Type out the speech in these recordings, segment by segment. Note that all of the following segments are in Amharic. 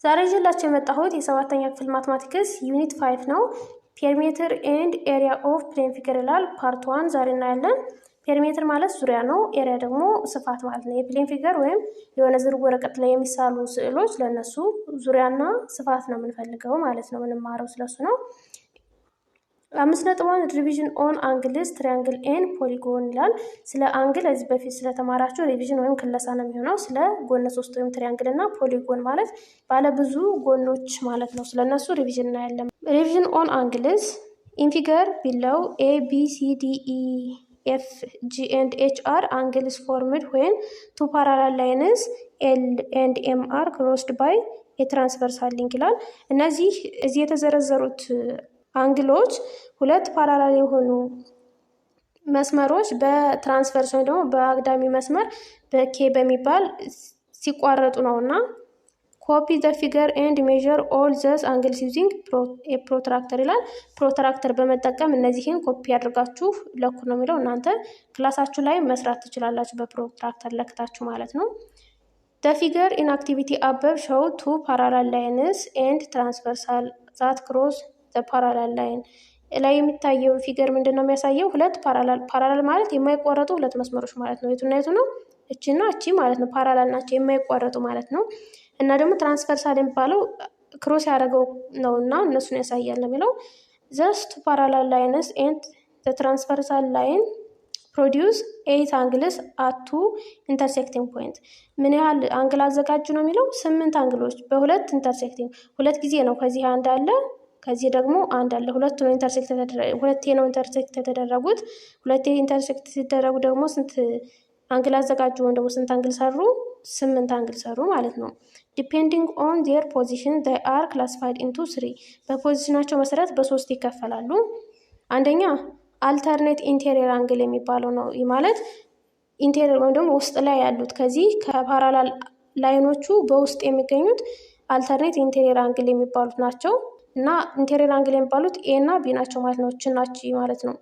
ዛሬ ይዤላችሁ የመጣሁት የሰባተኛ ክፍል ማትማቲክስ ዩኒት 5 ነው። ፔሪሜትር ኤንድ ኤሪያ ኦፍ ፕሌን ፊገር ይላል። ፓርት 1 ዛሬ እናያለን። ፔሪሜትር ማለት ዙሪያ ነው። ኤሪያ ደግሞ ስፋት ማለት ነው። የፕሌን ፊገር ወይም የሆነ ዝርግ ወረቀት ላይ የሚሳሉ ስዕሎች ለነሱ ዙሪያና ስፋት ነው የምንፈልገው ማለት ነው። የምንማረው ስለሱ ነው። 5.1 ሪቪዥን ኦን አንግልስ ትሪያንግል ኤንድ ፖሊጎን ይላል። ስለ አንግል እዚህ በፊት ስለተማራችሁ ሪቪዥን ወይም ክለሳ ነው የሚሆነው። ስለ ጎነ 3 ወይም ትሪያንግል እና ፖሊጎን ማለት ባለ ብዙ ጎኖች ማለት ነው። ስለነሱ ሪቪዥን እናያለን። ሪቪዥን ኦን አንግልስ ኢን ፊገር ቢለው ኤ ቢ ሲ ዲ ኢ ኤፍ ጂ ኤንድ ኤች አር አንግልስ ፎርምድ ዌን ቱ ፓራላል ላይንስ ኤል ኤንድ ኤም አር ክሮስድ ባይ የትራንስቨርሳል ሊንክ ይላል። እነዚህ እዚህ የተዘረዘሩት አንግሎች ሁለት ፓራላል የሆኑ መስመሮች በትራንስቨርስ ወይም ደግሞ በአግዳሚ መስመር በኬ በሚባል ሲቋረጡ ነው እና ኮፒ ዘ ፊገር ኤንድ ሜዥር ኦል ዘስ አንግልስ ዩዚንግ ፕሮትራክተር ይላል። ፕሮትራክተር በመጠቀም እነዚህን ኮፒ አድርጋችሁ ለኩ ነው የሚለው። እናንተ ክላሳችሁ ላይ መስራት ትችላላችሁ በፕሮትራክተር ለክታችሁ ማለት ነው። ዘ ፊገር ኢን አክቲቪቲ አበብ ሾው ቱ ፓራላል ላይንስ ኤንድ ትራንስቨርሳል ዛት ክሮስ ፓራላል ላይን ላይ የሚታየው ፊገር ምንድን ነው የሚያሳየው? ሁለት ፓራላል ማለት የማይቋረጡ ሁለት መስመሮች ማለት ነው። የቱና የቱ ነው? እቺና እቺ ማለት ነው። ፓራላል ናቸው የማይቋረጡ ማለት ነው። እና ደግሞ ትራንስቨርሳል የሚባለው ክሮስ ያደረገው ነው እና እነሱን ያሳያል ነው የሚለው። ዘስት ፓራላል ላይንስ ኤንድ ትራንስቨርሳል ላይን ፕሮዲውስ 8 አንግልስ አቱ ኢንተርሴክቲንግ ፖይንት። ምን ያህል አንግል አዘጋጁ ነው የሚለው? 8 አንግሎች በሁለት ኢንተርሴክቲንግ፣ ሁለት ጊዜ ነው። ከዚህ አንድ አለ ከዚህ ደግሞ አንድ አለ። ሁለቴ ነው ኢንተርሴክት የተደረጉት። ሁለቴ ኢንተርሴክት ሲደረጉ ደግሞ ስንት አንግል አዘጋጁ ወይም ደግሞ ስንት አንግል ሰሩ? 8 አንግል ሰሩ ማለት ነው። ዲፔንዲንግ ኦን ዜር ፖዚሽን they are classified into 3። በፖዚሽናቸው መሰረት በሶስት ይከፈላሉ። አንደኛ አልተርኔት ኢንቴሪየር አንግል የሚባለው ነው። ይህ ማለት ኢንቴሪየር ወይም ደግሞ ውስጥ ላይ ያሉት ከዚህ ከፓራላል ላይኖቹ በውስጥ የሚገኙት አልተርኔት ኢንቴሪየር አንግል የሚባሉት ናቸው። እና ኢንቴሪየር አንግል የሚባሉት ኤ እና ቢ ናቸው ማለት ነው። እችናች ማለት ነው።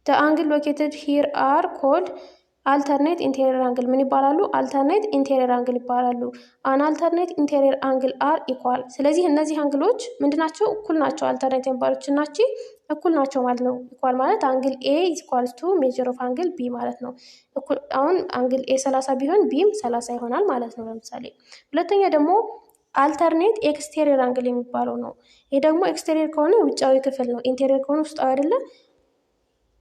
the angle located here are called alternate interior angle ምን ይባላሉ? alternate interior angle ይባላሉ። an alternate interior angle are equal። ስለዚህ እነዚህ አንግሎች ምንድናቸው? እኩል ናቸው። alternate የሚባሉት እችናች እኩል ናቸው ማለት ነው። equal ማለት አንግል A is equals to measure of angle B ማለት ነው። አሁን አንግል A 30 ቢሆን Bም 30 ይሆናል ማለት ነው። ለምሳሌ ሁለተኛ ደግሞ አልተርኔት ኤክስቴሪየር አንግል የሚባለው ነው። ይሄ ደግሞ ኤክስቴሪየር ከሆነ ውጫዊ ክፍል ነው። ኢንቴሪየር ከሆነ ውስጣዊ አይደለም።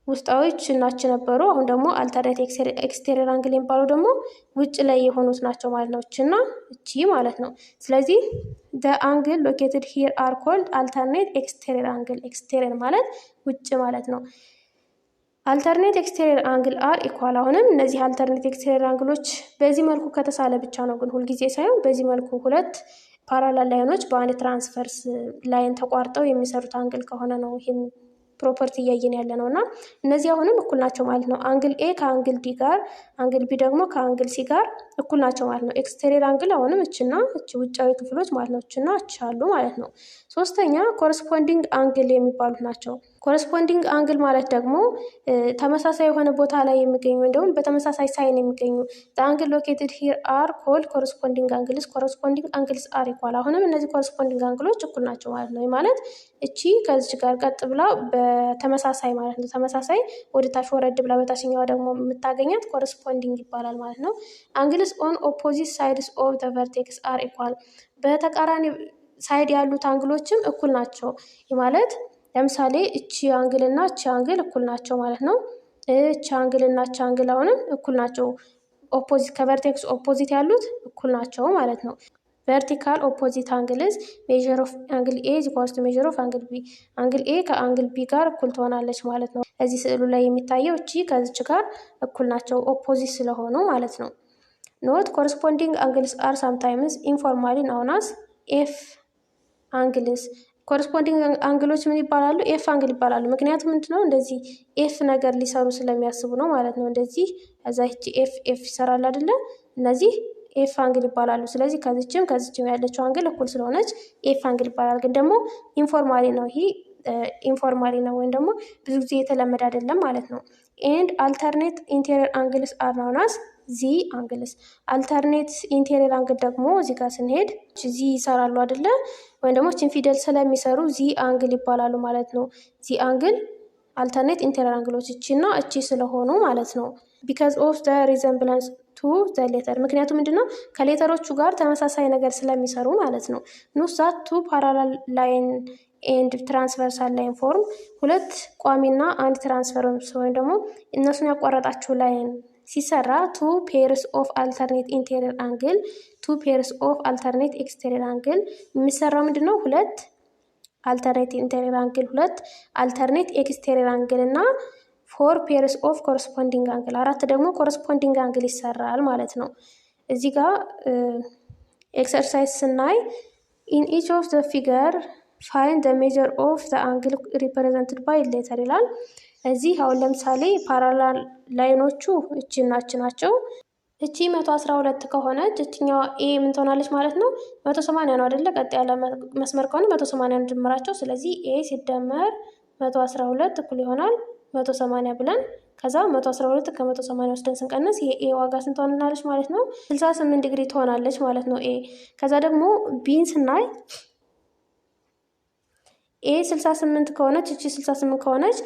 ውስጣዊዎች ናቸው ነበሩ። አሁን ደግሞ አልተርኔት ኤክስቴሪየር አንግል የሚባለው ደግሞ ውጭ ላይ የሆኑት ናቸው ማለት ነው። እችና እቺ ማለት ነው። ስለዚህ the angle located here are called alternate exterior angle። ኤክስቴሪየር ማለት ውጭ ማለት ነው። አልተርኔት ኤክስቴሪየር አንግል አር ኢኳል። አሁንም እነዚህ አልተርኔት ኤክስቴሪየር አንግሎች በዚህ መልኩ ከተሳለ ብቻ ነው፣ ግን ሁልጊዜ ሳይሆን በዚህ መልኩ ሁለት ፓራላል ላይኖች በአንድ ትራንስቨርስ ላይን ተቋርጠው የሚሰሩት አንግል ከሆነ ነው ይህን ፕሮፐርቲ እያየን ያለ ነው። እና እነዚህ አሁንም እኩል ናቸው ማለት ነው። አንግል ኤ ከአንግል ዲ ጋር፣ አንግል ቢ ደግሞ ከአንግል ሲ ጋር እኩል ናቸው ማለት ነው። ኤክስቴሪየር አንግል አሁንም እችና እች ውጫዊ ክፍሎች ማለት ነው። እችና እች አሉ ማለት ነው። ሶስተኛ ኮረስፖንዲንግ አንግል የሚባሉት ናቸው። ኮረስፖንዲንግ አንግል ማለት ደግሞ ተመሳሳይ የሆነ ቦታ ላይ የሚገኙ ወይም ደግሞ በተመሳሳይ ሳይን የሚገኙ አንግል ሎኬትድ ሂር አር ኮልድ ኮረስፖንዲንግ አንግልስ። ኮረስፖንዲንግ አንግልስ አር ኢኳል። አሁንም እነዚህ ኮረስፖንዲንግ አንግሎች እኩል ናቸው ማለት ነው። ማለት እቺ ከዚች ጋር ቀጥ ብላ በተመሳሳይ ማለት ነው። ተመሳሳይ ወደ ታች ወረድ ብላ በታችኛዋ ደግሞ የምታገኛት ኮረስፖንዲንግ ይባላል ማለት ነው። አንግልስ ኦን ኦፖዚት ሳይድስ ኦፍ ዘ ቨርቴክስ አር ኢኳል። በተቃራኒ ሳይድ ያሉት አንግሎችም እኩል ናቸው። ይህ ማለት ለምሳሌ እቺ አንግል እና እቺ አንግል እኩል ናቸው ማለት ነው። እቺ አንግል እና እቺ አንግል አሁንም እኩል ናቸው። ኦፖዚት ከቨርቴክስ ኦፖዚት ያሉት እኩል ናቸው ማለት ነው። ቨርቲካል ኦፖዚት አንግልስ ሜዥር ኦፍ አንግል ኤ ኢዝ ኢኳልስ ቱ ሜዥር ኦፍ አንግል ቢ። አንግል ኤ ከአንግል ቢ ጋር እኩል ትሆናለች ማለት ነው። እዚህ ስዕሉ ላይ የሚታየው እቺ ከዚች ጋር እኩል ናቸው ኦፖዚት ስለሆኑ ማለት ነው። ኖት ኮረስፖንዲንግ አንግልስ አር ሳምታይምስ ኢንፎርማሊ ናውን አስ ኤፍ አንግልስ። ኮረስፖንዲንግ አንግሎች ምን ይባላሉ? ኤፍ አንግል ይባላሉ። ምክንያቱም ምንድነው እንደዚህ ኤፍ ነገር ሊሰሩ ስለሚያስቡ ነው ማለት ነው። እንደዚህ እዛ እቺ ኤፍ ይሰራል አይደለ? እነዚህ ኤፍ አንግል ይባላሉ። ስለዚህ ከዚችም ያለችው አንግል እኩል ስለሆነች ኤፍ አንግል ይባላል። ግን ደግሞ ኢንፎርማሊ ነው። ይሄ ኢንፎርማሊ ነው ወይም ደግሞ ብዙ ጊዜ የተለመደ አይደለም ማለት ነው። ኤንድ አልተርኔት ኢንቴሪየር አንግልስ አር ናውን አስ ዚ አንግልስ። አልተርኔት ኢንቴሪየር አንግል ደግሞ እዚህ ጋር ስንሄድ ዚ ይሰራሉ አይደለ? ወይም ደግሞ ቺን ፊደል ስለሚሰሩ ዚ አንግል ይባላሉ ማለት ነው። ዚ አንግል አልተርኔት ኢንቴሪየር አንግሎች እቺ እና እቺ ስለሆኑ ማለት ነው። ቢካዝ ኦፍ ዘ ሪዘምብላንስ ቱ ዘ ሌተር፣ ምክንያቱም ምንድነው ከሌተሮቹ ጋር ተመሳሳይ ነገር ስለሚሰሩ ማለት ነው። ኖት ዛት ቱ ፓራላል ላይን ኤንድ ትራንስቨርሳል ላይን ፎርም፣ ሁለት ቋሚና አንድ ትራንስፈርስ ወይም ደግሞ እነሱን ያቋረጣችሁ ላይን ሲሰራ ቱ ፔርስ ኦፍ አልተርኔት ኢንቴሪየር አንግል፣ ቱ ፔርስ ኦፍ አልተርኔት ኤክስቴሪየር አንግል። የሚሰራው ምንድነው ሁለት አልተርኔት ኢንቴሪየር አንግል፣ ሁለት አልተርኔት ኤክስቴሪየር አንግል እና ፎር ፔርስ ኦፍ ኮረስፖንዲንግ አንግል፣ አራት ደግሞ ኮረስፖንዲንግ አንግል ይሰራል ማለት ነው። እዚህ ጋር ኤክሰርሳይዝ ስናይ ኢን ኢች ኦፍ ዘ ፊገር ፋይንድ ዘ ሜጀር ኦፍ ዘ አንግል ሪፕሬዘንትድ ባይ ሌተር ይላል። እዚህ አሁን ለምሳሌ ፓራላል ላይኖቹ እቺና እቺ ናቸው። እቺ 112 ከሆነች እችኛዋ ኤ ምን ትሆናለች ማለት ነው? 180 ነው አይደለ? ቀጥ ያለ መስመር ከሆነ 180 እንድምራቸው። ስለዚህ ኤ ሲደመር 112 እኩል ይሆናል 180 ብለን ከዛ 112 ከ180 ወስደን ስንቀንስ የኤ ዋጋ ስንት ትሆናለች ማለት ነው? 68 ዲግሪ ትሆናለች ማለት ነው ኤ። ከዛ ደግሞ ቢን ስናይ ኤ 68 ከሆነች እቺ 68 ከሆነች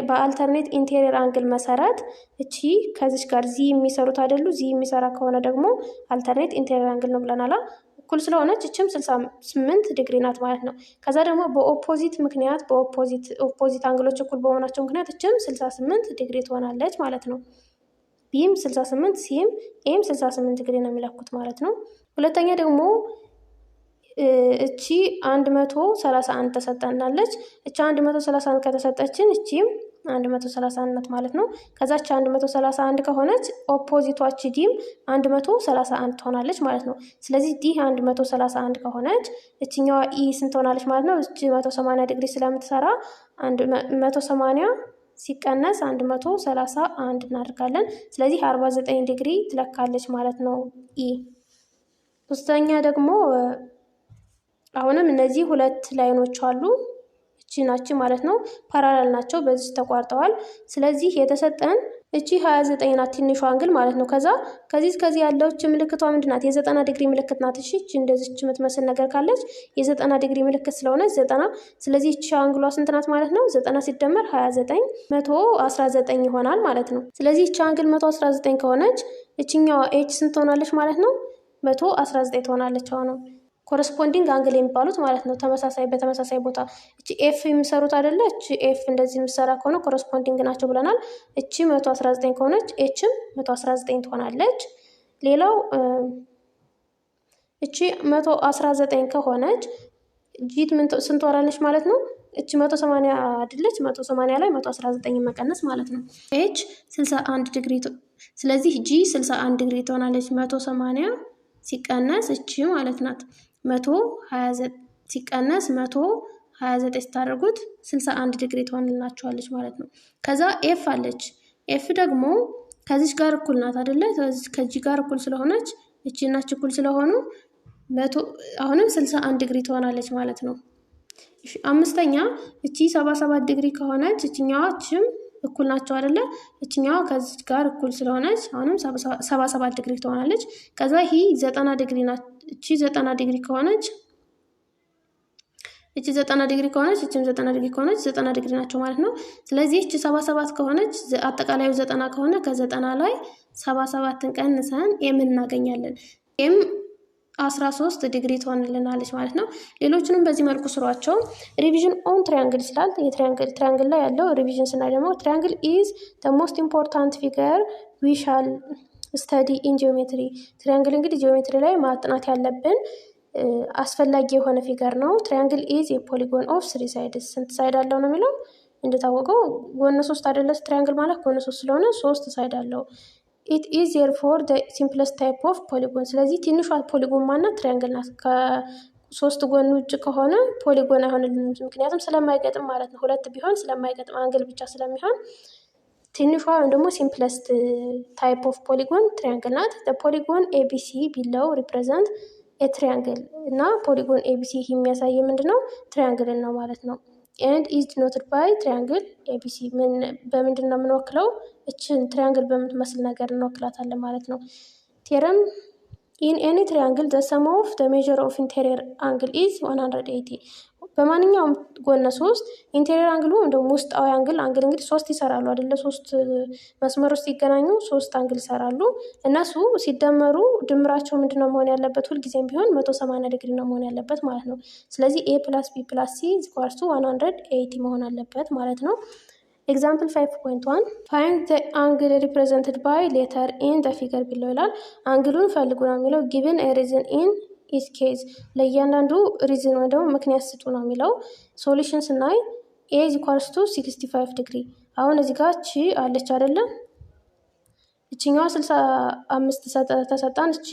በአልተርኔት ኢንቴሪየር አንግል መሰረት እቺ ከዚች ጋር ዚ የሚሰሩት አይደሉ? ዚ የሚሰራ ከሆነ ደግሞ አልተርኔት ኢንቴሪየር አንግል ነው ብለናል። እኩል ስለሆነች እችም 68 ዲግሪ ናት ማለት ነው። ከዛ ደግሞ በኦፖዚት ምክንያት ኦፖዚት አንግሎች እኩል በመሆናቸው ምክንያት እችም 68 ዲግሪ ትሆናለች ማለት ነው። ቢም 68 ሲም ኤም 68 ዲግሪ ነው የሚለኩት ማለት ነው። ሁለተኛ ደግሞ እቺ 131 ተሰጠናለች። እቺ 131 ከተሰጠችን እቺም 131 ናት ማለት ነው። ከዛች 131 ከሆነች ኦፖዚቷች ዲም 131 ትሆናለች ማለት ነው። ስለዚህ ዲ 131 ከሆነች እችኛዋ ኢ ስንት ትሆናለች ማለት ነው? እቺ 180 ዲግሪ ስለምትሰራ 180 ሲቀነስ 131 እናደርጋለን። ስለዚህ 49 ዲግሪ ትለካለች ማለት ነው ኢ። ሶስተኛ ደግሞ አሁንም እነዚህ ሁለት ላይኖች አሉ። እቺ ናቸው ማለት ነው፣ ፓራላል ናቸው፣ በዚህ ተቋርጠዋል። ስለዚህ የተሰጠን እቺ 29 ናት ትንሿ አንግል ማለት ነው። ከዚህ ያለው እቺ ምልክቷ ምንድናት? የ90 ዲግሪ ምልክት ናት። እሺ እቺ እንደዚች የምትመስል ነገር ካለች የ90 ዲግሪ ምልክት ስለሆነች 90። ስለዚህ እቺ አንግሏ ስንት ናት ማለት ነው? 90 ሲደመር 29 119 ይሆናል ማለት ነው። ስለዚህ እቺ አንግል 119 ከሆነች እቺኛዋ ኤች ስንት ትሆናለች ማለት ነው? 119 ትሆናለች። አሁን ኮረስፖንዲንግ አንግል የሚባሉት ማለት ነው። በተመሳሳይ ቦታ እቺ ኤፍ የሚሰሩት አይደለ? እቺ ኤፍ እንደዚህ የሚሰራ ከሆነ ኮረስፖንዲንግ ናቸው ብለናል። እቺ 119 ከሆነች ኤችም 119 ትሆናለች። ሌላው እቺ 119 ከሆነች ጂት ስንት ትሆናለች ማለት ነው? እቺ 180 አይደለች? 180 ላይ 119 መቀነስ ማለት ነው። ኤች 61 ዲግሪ፣ ስለዚህ ጂ 61 ዲግሪ ትሆናለች። 180 ሲቀነስ እቺ ማለት ናት 129 ሲቀነስ 129 ስታደርጉት 61 ዲግሪ ትሆንላችኋለች ማለት ነው። ከዛ ኤፍ አለች። ኤፍ ደግሞ ከዚች ጋር እኩል ናት አይደለ? ከዚህ ጋር እኩል ስለሆነች እቺ እና እቺ እኩል ስለሆኑ አሁንም 61 ዲግሪ ትሆናለች ማለት ነው። አምስተኛ እቺ 77 ዲግሪ ከሆነች እችኛዋችም እኩል ናቸው አይደለ? እችኛዋ ከዚህ ጋር እኩል ስለሆነች አሁንም 77 ዲግሪ ትሆናለች። ከዛ ይሄ 90 ዲግሪ ናት። እቺ 90 ዲግሪ ከሆነች እቺ 90 ዲግሪ ከሆነች እቺም 90 ዲግሪ ከሆነች 90 ዲግሪ ናቸው ማለት ነው። ስለዚህ እቺ 77 ከሆነች አጠቃላዩ 90 ከሆነ ከ90 ላይ 77ን ቀንሰን ኤም እናገኛለን። ኤም 13 ዲግሪ ትሆንልናለች ማለት ነው። ሌሎችንም በዚህ መልኩ ስሯቸው። ሪቪዥን ኦን ትሪያንግል ይችላል። ትሪያንግል ላይ ያለው ሪቪዥን ስናይ ደግሞ ትሪያንግል ኢዝ ዘ ሞስት ኢምፖርታንት ፊገር ዊ ሻል ስተዲ ኢን ጂኦሜትሪ። ትሪያንግል እንግዲህ ጂኦሜትሪ ላይ ማጥናት ያለብን አስፈላጊ የሆነ ፊገር ነው። ትሪያንግል ኢዝ የፖሊጎን ኦፍ 3 ሳይድስ። ስንት ሳይድ አለው ነው የሚለው? እንደታወቀው ጎነ 3 አይደለች? ትሪያንግል ማለት ጎነ 3 ስለሆነ 3 ሳይድ አለው። ኢት ኢዝ ዜርፎር ዘ ሲምፕለስት ታይፕ ኦፍ ፖሊጎን። ስለዚህ ትንሿ ፖሊጎን ማናት? ትሪያንግል ናት። ከ3 ጎን ውጭ ከሆነ ፖሊጎን አይሆንልንም፣ ምክንያቱም ስለማይገጥም ማለት ነው። ሁለት ቢሆን ስለማይገጥም አንግል ብቻ ስለሚሆን ትንሿ ወይም ደግሞ ሲምፕለስት ታይፕ ኦፍ ፖሊጎን ትሪያንግል ናት። ፖሊጎን ኤቢሲ ቢለው ሪፕሬዘንት ትሪያንግል እና ፖሊጎን ኤቢሲ የሚያሳይ ምንድን ነው? ትሪያንግልን ነው ማለት ነው። ኤንድ ኢዝ ዲኖትድ ባይ ትሪያንግል ኤቢሲ። በምንድን ነው የምንወክለው? እችን ትሪያንግል በምትመስል ነገር እንወክላታለን ማለት ነው። ቴረም ኢን ኤኒ ትሪያንግል ዘ ሰም ኦፍ ዘ ሜዥር ኦፍ ኢንቴሪየር አንግል ኢዝ 180። በማንኛውም ጎነ ሶስት ኢንቴሪየር አንግሉ ወይም ደግሞ ውስጣዊ አንግል እንግዲህ ሶስት ይሰራሉ አይደለ? ሶስት መስመሮች ሲገናኙ ሶስት አንግል ይሰራሉ። እነሱ ሲደመሩ ድምራቸው ምንድነው መሆን ያለበት? ሁልጊዜም ቢሆን 180 ዲግሪ ነው መሆን ያለበት ማለት ነው። ስለዚህ ኤ ፕላስ ቢ ፕላስ ሲ ኢኳልስ ቱ 180 መሆን አለበት ማለት ነው። ኤግዛምፕል 5.1 ፋይንድ ዘ አንግል ሪፕሬዘንትድ ባይ ሌተር ኢን ዘ ፊገር ቢሎ ይላል። አንግሉን ፈልጉ ነው የሚለው። ጊቭን ኤ ሪዝን ኢን ኢች ኬዝ፣ ለእያንዳንዱ ሪዝን ወይ ደግሞ ምክንያት ስጡ ነው የሚለው። ሶሉሽን ስናይ ኤ ኢኳልስ ቱ 65 ዲግሪ። አሁን እዚህ ጋር ቺ አለች አይደለም? እችኛዋ 65 ተሰጣን፣ እቺ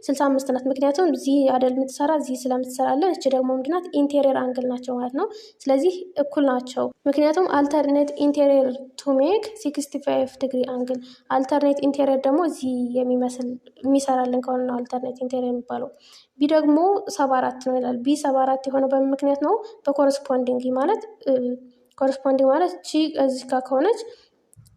65 ናት። ምክንያቱም እዚህ አደል የምትሰራ እዚህ ስለምትሰራለን። እቺ ደግሞ ምንድናት? ኢንቴሪየር አንግል ናቸው ማለት ነው። ስለዚህ እኩል ናቸው። ምክንያቱም አልተርኔት ኢንቴሪየር ቱ ሜክ 65 ዲግሪ አንግል። አልተርኔት ኢንቴሪየር ደግሞ እዚህ የሚሰራልን ከሆነ ነው አልተርኔት ኢንቴሪየር የሚባለው። ቢ ደግሞ 74 ነው ይላል። ቢ 74 የሆነ በምን ምክንያት ነው? በኮረስፖንዲንግ ማለት እቺ እዚህ ጋር ከሆነች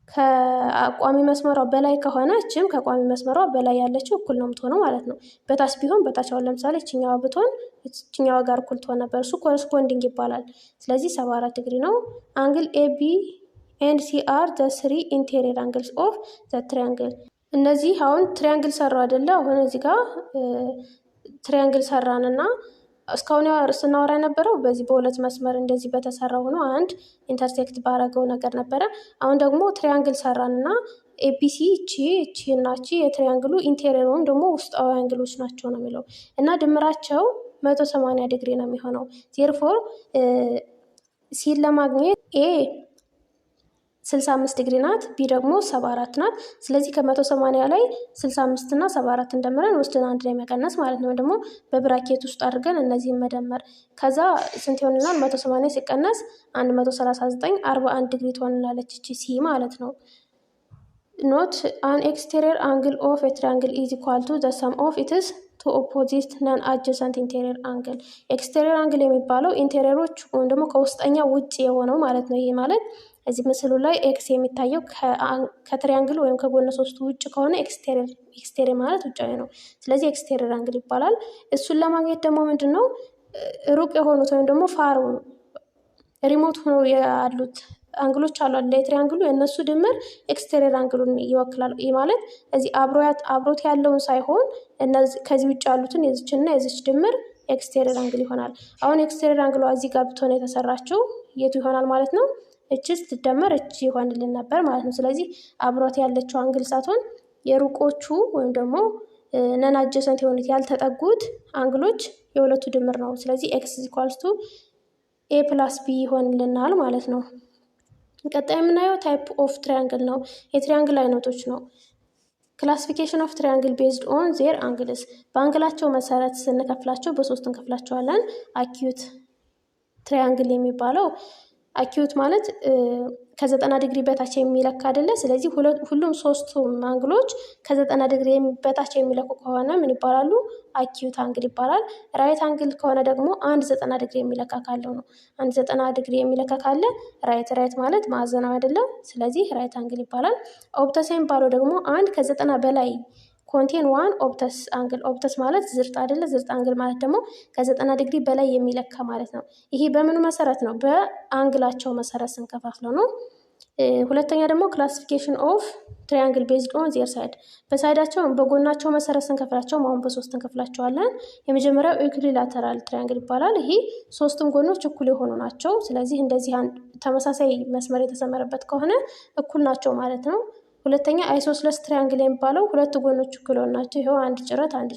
ከቋሚ መስመሯ በላይ ከሆነ እችም ከቋሚ መስመሯ በላይ ያለችው እኩል ነው የምትሆነው ማለት ነው። በታች ቢሆን በታች፣ አሁን ለምሳሌ እችኛዋ ብትሆን እችኛዋ ጋር እኩል ትሆን ነበር። እሱ ኮረስፖንዲንግ ይባላል። ስለዚህ 74 ዲግሪ ነው። አንግል ኤቢ ኤንድ ሲ አር ዘ ስሪ ኢንቴሪየር አንግልስ ኦፍ ዘ ትሪያንግል። እነዚህ አሁን ትሪያንግል ሰራው አይደለ? አሁን እዚህ ጋር ትሪያንግል ሰራንና እስካሁን ስናወራ የነበረው በዚህ በሁለት መስመር እንደዚህ በተሰራው ነው፣ አንድ ኢንተርሴክት ባረገው ነገር ነበረ። አሁን ደግሞ ትሪያንግል ሰራን እና ኤቢሲ እቺ እና እቺ የትሪያንግሉ ኢንቴሪየር ወይም ደግሞ ውስጣዊ አንግሎች ናቸው ነው የሚለው እና ድምራቸው 180 ዲግሪ ነው የሚሆነው። ዜርፎር ሲን ለማግኘት ኤ 65 ዲግሪ ናት፣ ቢ ደግሞ 74 ናት። ስለዚህ ከ180 ላይ 65 እና 74 እንደምረን ወስደን አንድ ላይ መቀነስ ማለት ነው። ደግሞ በብራኬት ውስጥ አድርገን እነዚህን መደመር። ከዛ ስንት ይሆንናል? 180 ሲቀነስ 139 41 ዲግሪ ትሆንላለች እቺ ሲ ማለት ነው። ኖት አን ኤክስቴሪየር አንግል ኦፍ ኤ ትሪያንግል ኢዝ ኢኳል ቱ ዘ ሰም ኦፍ ኢትስ ቱ ኦፖዚት ነን አጀሰንት ኢንቴሪየር አንግል። ኤክስቴሪየር አንግል የሚባለው ኢንቴሪየሮች ወይም ደግሞ ከውስጠኛ ውጭ የሆነው ማለት ነው። ይህ ማለት እዚህ ምስሉ ላይ ኤክስ የሚታየው ከትሪያንግል ወይም ከጎነ ሶስቱ ውጭ ከሆነ ኤክስቴሪየር ማለት ውጫዊ ነው። ስለዚህ ኤክስቴሪየር አንግል ይባላል። እሱን ለማግኘት ደግሞ ምንድን ነው ሩቅ የሆኑት ወይም ደግሞ ፋር ሪሞት ሆኖ ያሉት አንግሎች አሉ አለ የትሪያንግሉ የእነሱ ድምር ኤክስቴሪየር አንግሉን ይወክላል። ይህ ማለት እዚህ አብሮት ያለውን ሳይሆን ከዚህ ውጭ ያሉትን የዚችና የዚች ድምር ኤክስቴሪየር አንግል ይሆናል። አሁን ኤክስቴሪየር አንግሏ እዚህ ጋር ብትሆን የተሰራችው የቱ ይሆናል ማለት ነው? እቺ ስትደመር እቺ ይሆንልን ነበር ማለት ነው። ስለዚህ አብሮት ያለችው አንግል ሳትሆን የሩቆቹ ወይም ደግሞ ነን አጀሰንት የሆኑት ያልተጠጉት አንግሎች የሁለቱ ድምር ነው። ስለዚህ ኤክስ ኢኳልስ ቱ ኤ ፕላስ ቢ ይሆንልናል ማለት ነው። ቀጣይ የምናየው ታይፕ ኦፍ ትሪያንግል ነው። የትሪያንግል አይነቶች ነው። ክላሲፊኬሽን ኦፍ ትሪያንግል ቤዝድ ኦን ዜር አንግልስ። በአንግላቸው መሰረት ስንከፍላቸው በሶስት እንከፍላቸዋለን። አኪዩት ትሪያንግል የሚባለው አኪዩት ማለት ከ90 ዲግሪ በታች የሚለካ አይደለ? ስለዚህ ሁሉም ሶስቱም አንግሎች ከ90 ዲግሪ በታች የሚለኩ ከሆነ ምን ይባላሉ? አኪዩት አንግል ይባላል። ራይት አንግል ከሆነ ደግሞ አንድ 90 ዲግሪ የሚለካ ካለው ነው። አንድ 90 ዲግሪ የሚለካ ካለ ራይት ማለት ማዕዘናዊ አይደለም። ስለዚህ ራይት አንግል ይባላል። ኦብተስ የሚባለው ደግሞ አንድ ከ90 በላይ ኮንቴን ዋን ኦብተስ አንግል። ኦብተስ ማለት ዝርጥ አይደለ? ዝርጥ አንግል ማለት ደግሞ ከ90 ዲግሪ በላይ የሚለካ ማለት ነው። ይሄ በምኑ መሰረት ነው? በአንግላቸው መሰረት ስንከፋፍለው ነው። ሁለተኛ ደግሞ ክላሲፊኬሽን ኦፍ ትሪያንግል ቤዝድ ኦን ዜር ሳይድ። በሳይዳቸው በጎናቸው መሰረት ስንከፍላቸው አሁን በሶስት እንከፍላቸዋለን። የመጀመሪያው ኢኩዊላተራል ትሪያንግል ይባላል። ይሄ ሶስቱም ጎኖች እኩል የሆኑ ናቸው። ስለዚህ እንደዚህ ተመሳሳይ መስመር የተሰመረበት ከሆነ እኩል ናቸው ማለት ነው። ሁለተኛ አይሶስለስ ትሪያንግል የሚባለው ሁለቱ ጎኖች እኩል ናቸው። ይኸው አንድ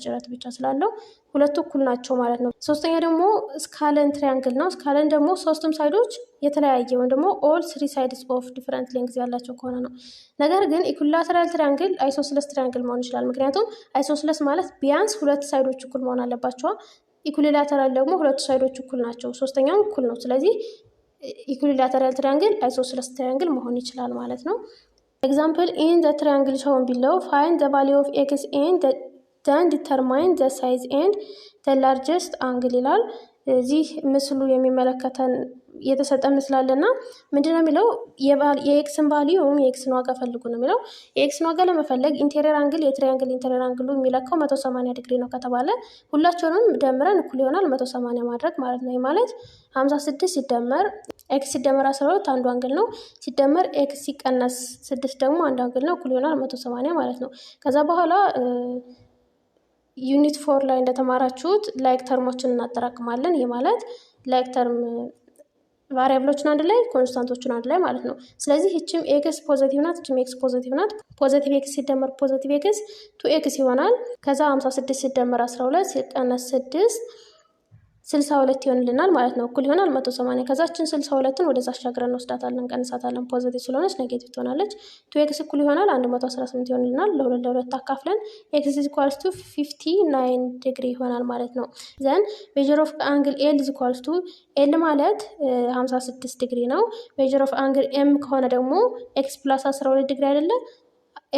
ጭረት ብቻ ስላለው ሁለቱ እኩል ናቸው ማለት ነው። ሶስተኛ ደግሞ ስካለን ትሪያንግል ነው። ስካለን ደግሞ ሶስቱም ሳይዶች የተለያየ ወይም ደግሞ ኦል ስሪ ሳይድስ ኦፍ ዲፈረንት ሌንግዝ ያላቸው ከሆነ ነው። ነገር ግን ኢኩዊላተራል ትሪያንግል አይሶስለስ ትሪያንግል መሆን ይችላል። ምክንያቱም አይሶስለስ ማለት ቢያንስ ሁለት ሳይዶች እኩል መሆን አለባቸዋል። ኢኩዊላተራል ደግሞ ሁለቱ ሳይዶች እኩል ናቸው፣ ሶስተኛው እኩል ነው። ስለዚህ ኢኩዊላተራል ትሪያንግል አይሶስለስ ትሪያንግል መሆን ይችላል ማለት ነው። Example in the triangle shown below, find the value of x and then determine the size and the largest angle ይላል። እዚህ ምስሉ የሚመለከተን የተሰጠ ምስላለና ምንድነው የሚለው የኤክስን ቫልዩ ወይም የኤክስን ዋጋ ፈልጉ ነው የሚለው። የኤክስን ዋጋ ለመፈለግ ኢንቴሪየር አንግል የትሪያንግል ኢንቴሪየር አንግሉ የሚለካው 180 ዲግሪ ነው ከተባለ ሁላቸውንም ደምረን እኩል ይሆናል 180 ማድረግ ማለት ነው። ማለት 56 ሲደመር ኤክስ ሲደመር 12 አንዱ አንግል ነው፣ ሲደመር ኤክስ ሲቀነስ 6 ደግሞ አንዱ አንግል ነው፣ እኩል ይሆናል 180 ማለት ነው። ከዛ በኋላ ዩኒት 4 ላይ እንደተማራችሁት ላይክ ተርሞችን እናጠራቅማለን። ይህ ማለት ላይክ ተርም ቫሪያብሎችን አንድ ላይ ኮንስታንቶችን አንድ ላይ ማለት ነው። ስለዚህ ይችም ኤክስ ፖዘቲቭ ናት፣ ይችም ኤክስ ፖዘቲቭ ናት። ፖዘቲቭ ኤክስ ሲደመር ፖዘቲቭ ኤክስ 2 ይሆናል። ከዛ 56 ሲደመር 12 ሲቀነስ 6 62 ይሆንልናል ማለት ነው። እኩል ይሆናል 180። ከዛችን 62ን ወደዛ አሻግረን እንወስዳታለን፣ እንቀንሳታለን። ፖዚቲቭ ስለሆነች ኔጌቲቭ ትሆናለች። 2x እኩል ይሆናል 118 ይሆንልናል። ለሁለት አካፍለን x is equals to 59 ዲግሪ ይሆናል ማለት ነው። ዘን ሜጀር ኦፍ አንግል ኤል is equals to ኤል ማለት 56 ዲግሪ ነው። ሜጀር ኦፍ አንግል ኤም ከሆነ ደግሞ x ፕላስ 12 ዲግሪ አይደለ?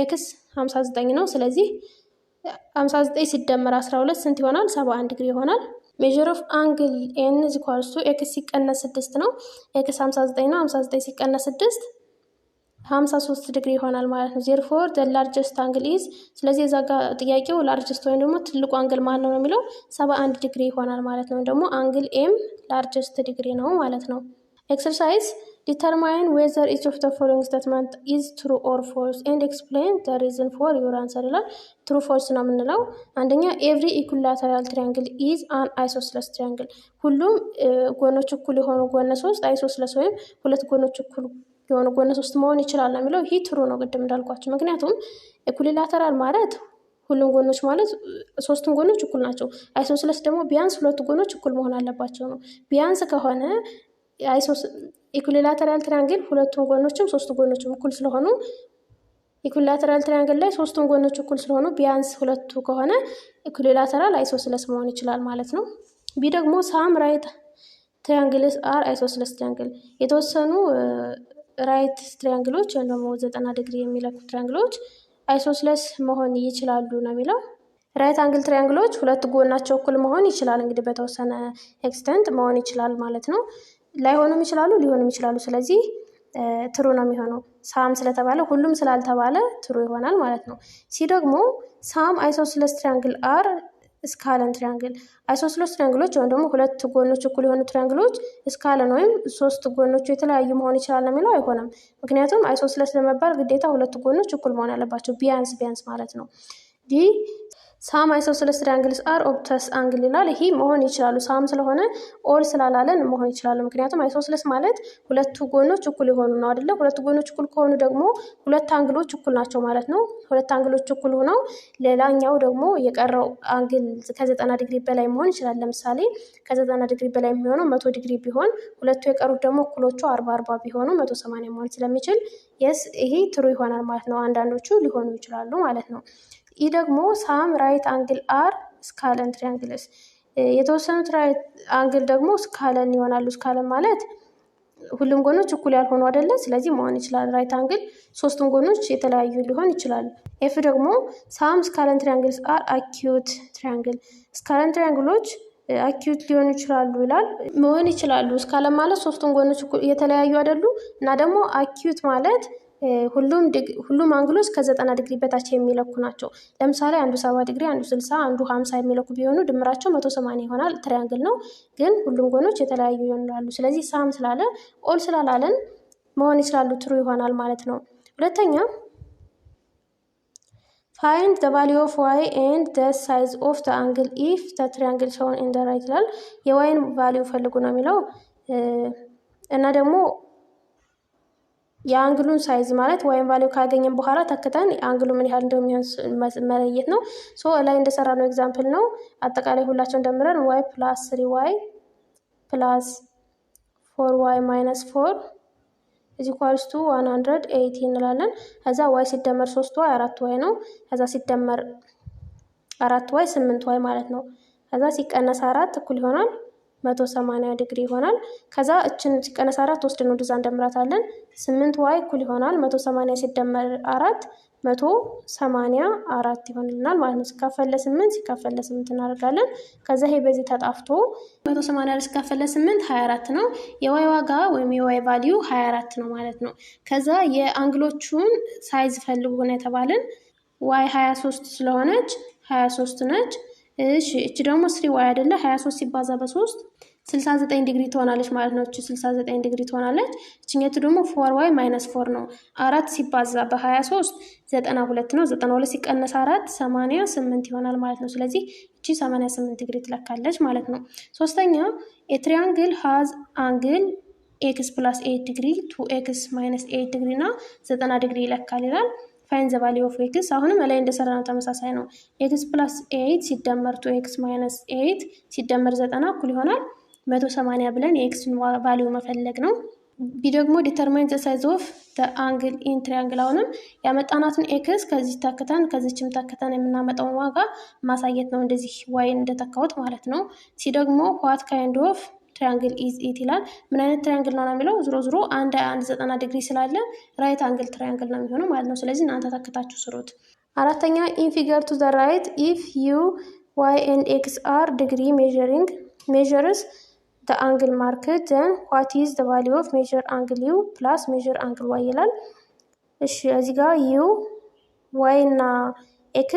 x 59 ነው። ስለዚህ 59 ሲደመር 12 ስንት ይሆናል? 71 ዲግሪ ይሆናል። ሜጀር ኦፍ አንግል ኤን ኢዝ ኢኳልስ ቱ ኤክስ ሲቀነስ 6 ነው። ኤክስ 59 ነው። 59 ሲቀነስ 6 53 ዲግሪ ይሆናል ማለት ነው። ዜርፎር ዘ ላርጀስት አንግል ኢዝ፣ ስለዚህ የዛ ጋር ጥያቄው ላርጀስት ወይም ደግሞ ትልቁ አንግል ማን ነው የሚለው 71 ዲግሪ ይሆናል ማለት ነው። ደግሞ አንግል ኤም ላርጀስት ዲግሪ ነው ማለት ነው። ኤክሰርሳይዝ ዲተርማይን ዌዘር ኢች ኦፍ ዘ ፎሎዊንግ ስቴትመንት ኢዝ ትሩ ኦር ፎልስ ኤንድ ኤክስፕሌን ዘ ሪዝን ፎር ዩር አንሰር ይላል። ትሩ ፎልስ ነው የምንለው። አንደኛ ኤቭሪ ኢኩላተራል ትሪያንግል ኢዝ አን አይሶስለስ ትሪያንግል፣ ሁሉም ጎኖች እኩል የሆኑ ጎነ ሶስት አይሶስለስ ወይም ሁለት ጎኖች እኩል የሆኑ ጎነ ሶስት መሆን ይችላል ነው የሚለው። ይህ ትሩ ነው ቅድም እንዳልኳቸው። ምክንያቱም ኢኩላተራል ማለት ሁሉም ጎኖች ማለት ሶስቱም ጎኖች እኩል ናቸው። አይሶስለስ ደግሞ ቢያንስ ሁለቱ ጎኖች እኩል መሆን አለባቸው ነው። ቢያንስ ከሆነ ኢኩላተራል ትሪያንግል ሁለቱም ጎኖችም ሶስቱ ጎኖችም እኩል ስለሆኑ ኢኩላተራል ትሪያንግል ላይ ሶስቱም ጎኖች እኩል ስለሆኑ ቢያንስ ሁለቱ ከሆነ ኢኩላተራል አይሶስለስ መሆን ይችላል ማለት ነው። ቢ ደግሞ ሳም ራይት ትሪያንግልስ አር አይሶስለስ ትሪያንግል፣ የተወሰኑ ራይት ትሪያንግሎች ወይም ደግሞ 90 ዲግሪ የሚለኩ ትሪያንግሎች አይሶስለስ መሆን ይችላሉ ነው የሚለው። ራይት አንግል ትሪያንግሎች ሁለት ጎናቸው እኩል መሆን ይችላል፣ እንግዲህ በተወሰነ ኤክስተንት መሆን ይችላል ማለት ነው። ላይሆኑም ይችላሉ፣ ሊሆኑም ይችላሉ። ስለዚህ ትሩ ነው የሚሆነው። ሳም ስለተባለ ሁሉም ስላልተባለ ትሩ ይሆናል ማለት ነው። ሲ ደግሞ ሳም አይሶስለስ ትሪያንግል አር ስካለን ትሪያንግል፣ አይሶስለስ ትሪያንግሎች ወይም ደግሞ ሁለት ጎኖች እኩል የሆኑ ትሪያንግሎች ስካለን ወይም ሶስት ጎኖቹ የተለያዩ መሆን ይችላል ነው የሚለው። አይሆንም። ምክንያቱም አይሶስለስ ለመባል ግዴታ ሁለት ጎኖች እኩል መሆን አለባቸው፣ ቢያንስ ማለት ነው። ዲ ሳም አይሶስለስ ትሪያንግልስ አር ኦብተስ አንግል ይላል። ይሄ መሆን ይችላሉ። ሳም ስለሆነ ኦል ስላላለን መሆን ይችላሉ። ምክንያቱም አይሶስለስ ማለት ሁለቱ ጎኖች እኩል የሆኑ ነው አይደለ? ሁለቱ ጎኖች እኩል ከሆኑ ደግሞ ሁለት አንግሎች እኩል ናቸው ማለት ነው። ሁለት አንግሎች እኩል ሆነው ሌላኛው ደግሞ የቀረው አንግል ከ90 ዲግሪ በላይ መሆን ይችላል። ለምሳሌ ከ90 ዲግሪ በላይ የሚሆነው 100 ዲግሪ ቢሆን ሁለቱ የቀሩት ደግሞ እኩሎቹ 40 ቢሆኑ 180 መሆን ስለሚችል የስ ይሄ ትሩ ይሆናል ማለት ነው። አንዳንዶቹ ሊሆኑ ይችላሉ ማለት ነው። ይህ ደግሞ ሳም ራይት አንግል አር ስካለን ትሪያንግልስ፣ የተወሰኑት ራይት አንግል ደግሞ ስካለን ይሆናሉ። ስካለን ማለት ሁሉም ጎኖች እኩል ያልሆኑ አይደለ? ስለዚህ መሆን ይችላል። ራይት አንግል ሶስቱም ጎኖች የተለያዩ ሊሆን ይችላል። ኤፍ ደግሞ ሳም ስካለን ትሪያንግልስ አር አኪዩት ትሪያንግል፣ ስካለን ትሪያንግሎች አኪዩት ሊሆኑ ይችላሉ ይላል። መሆን ይችላሉ። ስካለን ማለት ሶስቱም ጎኖች የተለያዩ አይደሉ? እና ደግሞ አኪዩት ማለት ሁሉም አንግሎች ከ90 ዲግሪ በታች የሚለኩ ናቸው። ለምሳሌ አንዱ 70 ዲግሪ፣ አንዱ 60፣ አንዱ 50 የሚለኩ ቢሆኑ ድምራቸው 180 ይሆናል። ትሪያንግል ነው ግን ሁሉም ጎኖች የተለያዩ ይሆናሉ። ስለዚህ ሳም ስላለ ኦል ስላላለን መሆን ይችላሉ፣ ትሩ ይሆናል ማለት ነው። ሁለተኛ ፋይንድ ዘ ቫሊዩ ኦፍ ዋይ ኤንድ ዘ ሳይዝ ኦፍ ዘ አንግል ኢፍ ዘ ትሪያንግል ሾውን ኢን ዘ ራይት ይላል። የዋይን ቫሊዩ ፈልጉ ነው የሚለው እና ደግሞ የአንግሉን ሳይዝ ማለት ዋይን ቫሊዩ ካገኘን በኋላ ተክተን አንግሉ ምን ያህል እንደሚሆን መለየት ነው። ሶ ላይ እንደሰራ ነው ኤግዛምፕል ነው። አጠቃላይ ሁላቸውን ደምረን ዋይ ፕላስ 3y ፕላስ 4y ማይነስ 4 is equals to 180 እንላለን። ከዛ ዋይ ሲደመር 3y 4y ነው። ከዛ ሲደመር 4y 8y ማለት ነው። ከዛ ሲቀነስ 4 እኩል ይሆናል 180 ዲግሪ ይሆናል። ከዛ እችን ሲቀነስ 4 ወስደን ወደዛ እንደምራታለን። 8y እኩል ይሆናል 180 ሲደመር 4 184 ይሆንልናል ማለት ነው። ሲካፈል ለ8 እናደርጋለን። ከዛ ይሄ በዚህ ተጣፍቶ 184 ሲካፈል ለ8 24 ነው። የዋይ ዋጋ ወይም የዋይ ቫሊዩ 24 ነው ማለት ነው። ከዛ የአንግሎቹን ሳይዝ ፈልጉ ነው የተባለን። ዋይ 23 ስለሆነች 23 ነች። እሺ እቺ ደግሞ 3 ዋይ አይደለ 23 ሲባዛ በ3 69 ዲግሪ ትሆናለች ማለት ነው። እቺ 69 ዲግሪ ትሆናለች። እቺኛቱ ደግሞ 4 ዋይ ማይነስ 4 ነው። 4 ሲባዛ በ23 92 ነው። 92 ሲቀነስ 4 88 ይሆናል ማለት ነው። ስለዚህ እቺ 88 ዲግሪ ትለካለች ማለት ነው። ሶስተኛ የትሪያንግል ሃዝ አንግል ኤክስ ፕላስ 8 ዲግሪ 2ኤክስ ማይነስ 8 ዲግሪ እና 90 ዲግሪ ይለካል ይላል። ፋይን ዘ ቫሊዩ ኦፍ ኤክስ። አሁንም ላይ እንደሰራነው ተመሳሳይ ነው። ኤክስ ፕላስ 8 ሲደመር 2ኤክስ ማይነስ 8 ሲደመር 90 እኩል ይሆናል 180 ብለን የኤክስን ቫሊዩ መፈለግ ነው። ቢ ደግሞ ዲተርማይን ዘ ሳይዝ ኦፍ ዘ አንግል ኢን ትሪያንግል። አሁንም ያመጣናትን ኤክስ ከዚህ ተክተን ከዚችም ተክተን የምናመጣውን ዋጋ ማሳየት ነው። እንደዚህ ዋይን እንደተካሁት ማለት ነው። ሲ ደግሞ ዋት ካይንድ ኦፍ ትሪያንግል ኢዝ ኢት ይላል። ምን አይነት ትሪያንግል ነው የሚለው ዞሮ አንድ 90 ዲግሪ ስላለ ራይት አንግል ትሪያንግል ነው የሚሆነው ማለት ነው። ስለዚህ እናንተ ተክታችሁ ስሩት። አራተኛ ኢን ፊገር ቱ ዘ ራይት ኢፍ ዩ ዋይ ኤንድ ኤክስ አር ዲግሪ ሜዥርስ the angle marked then what is the value of measure angle u plus measure angle y ይላል። እሺ እዚህ ጋር u y እና x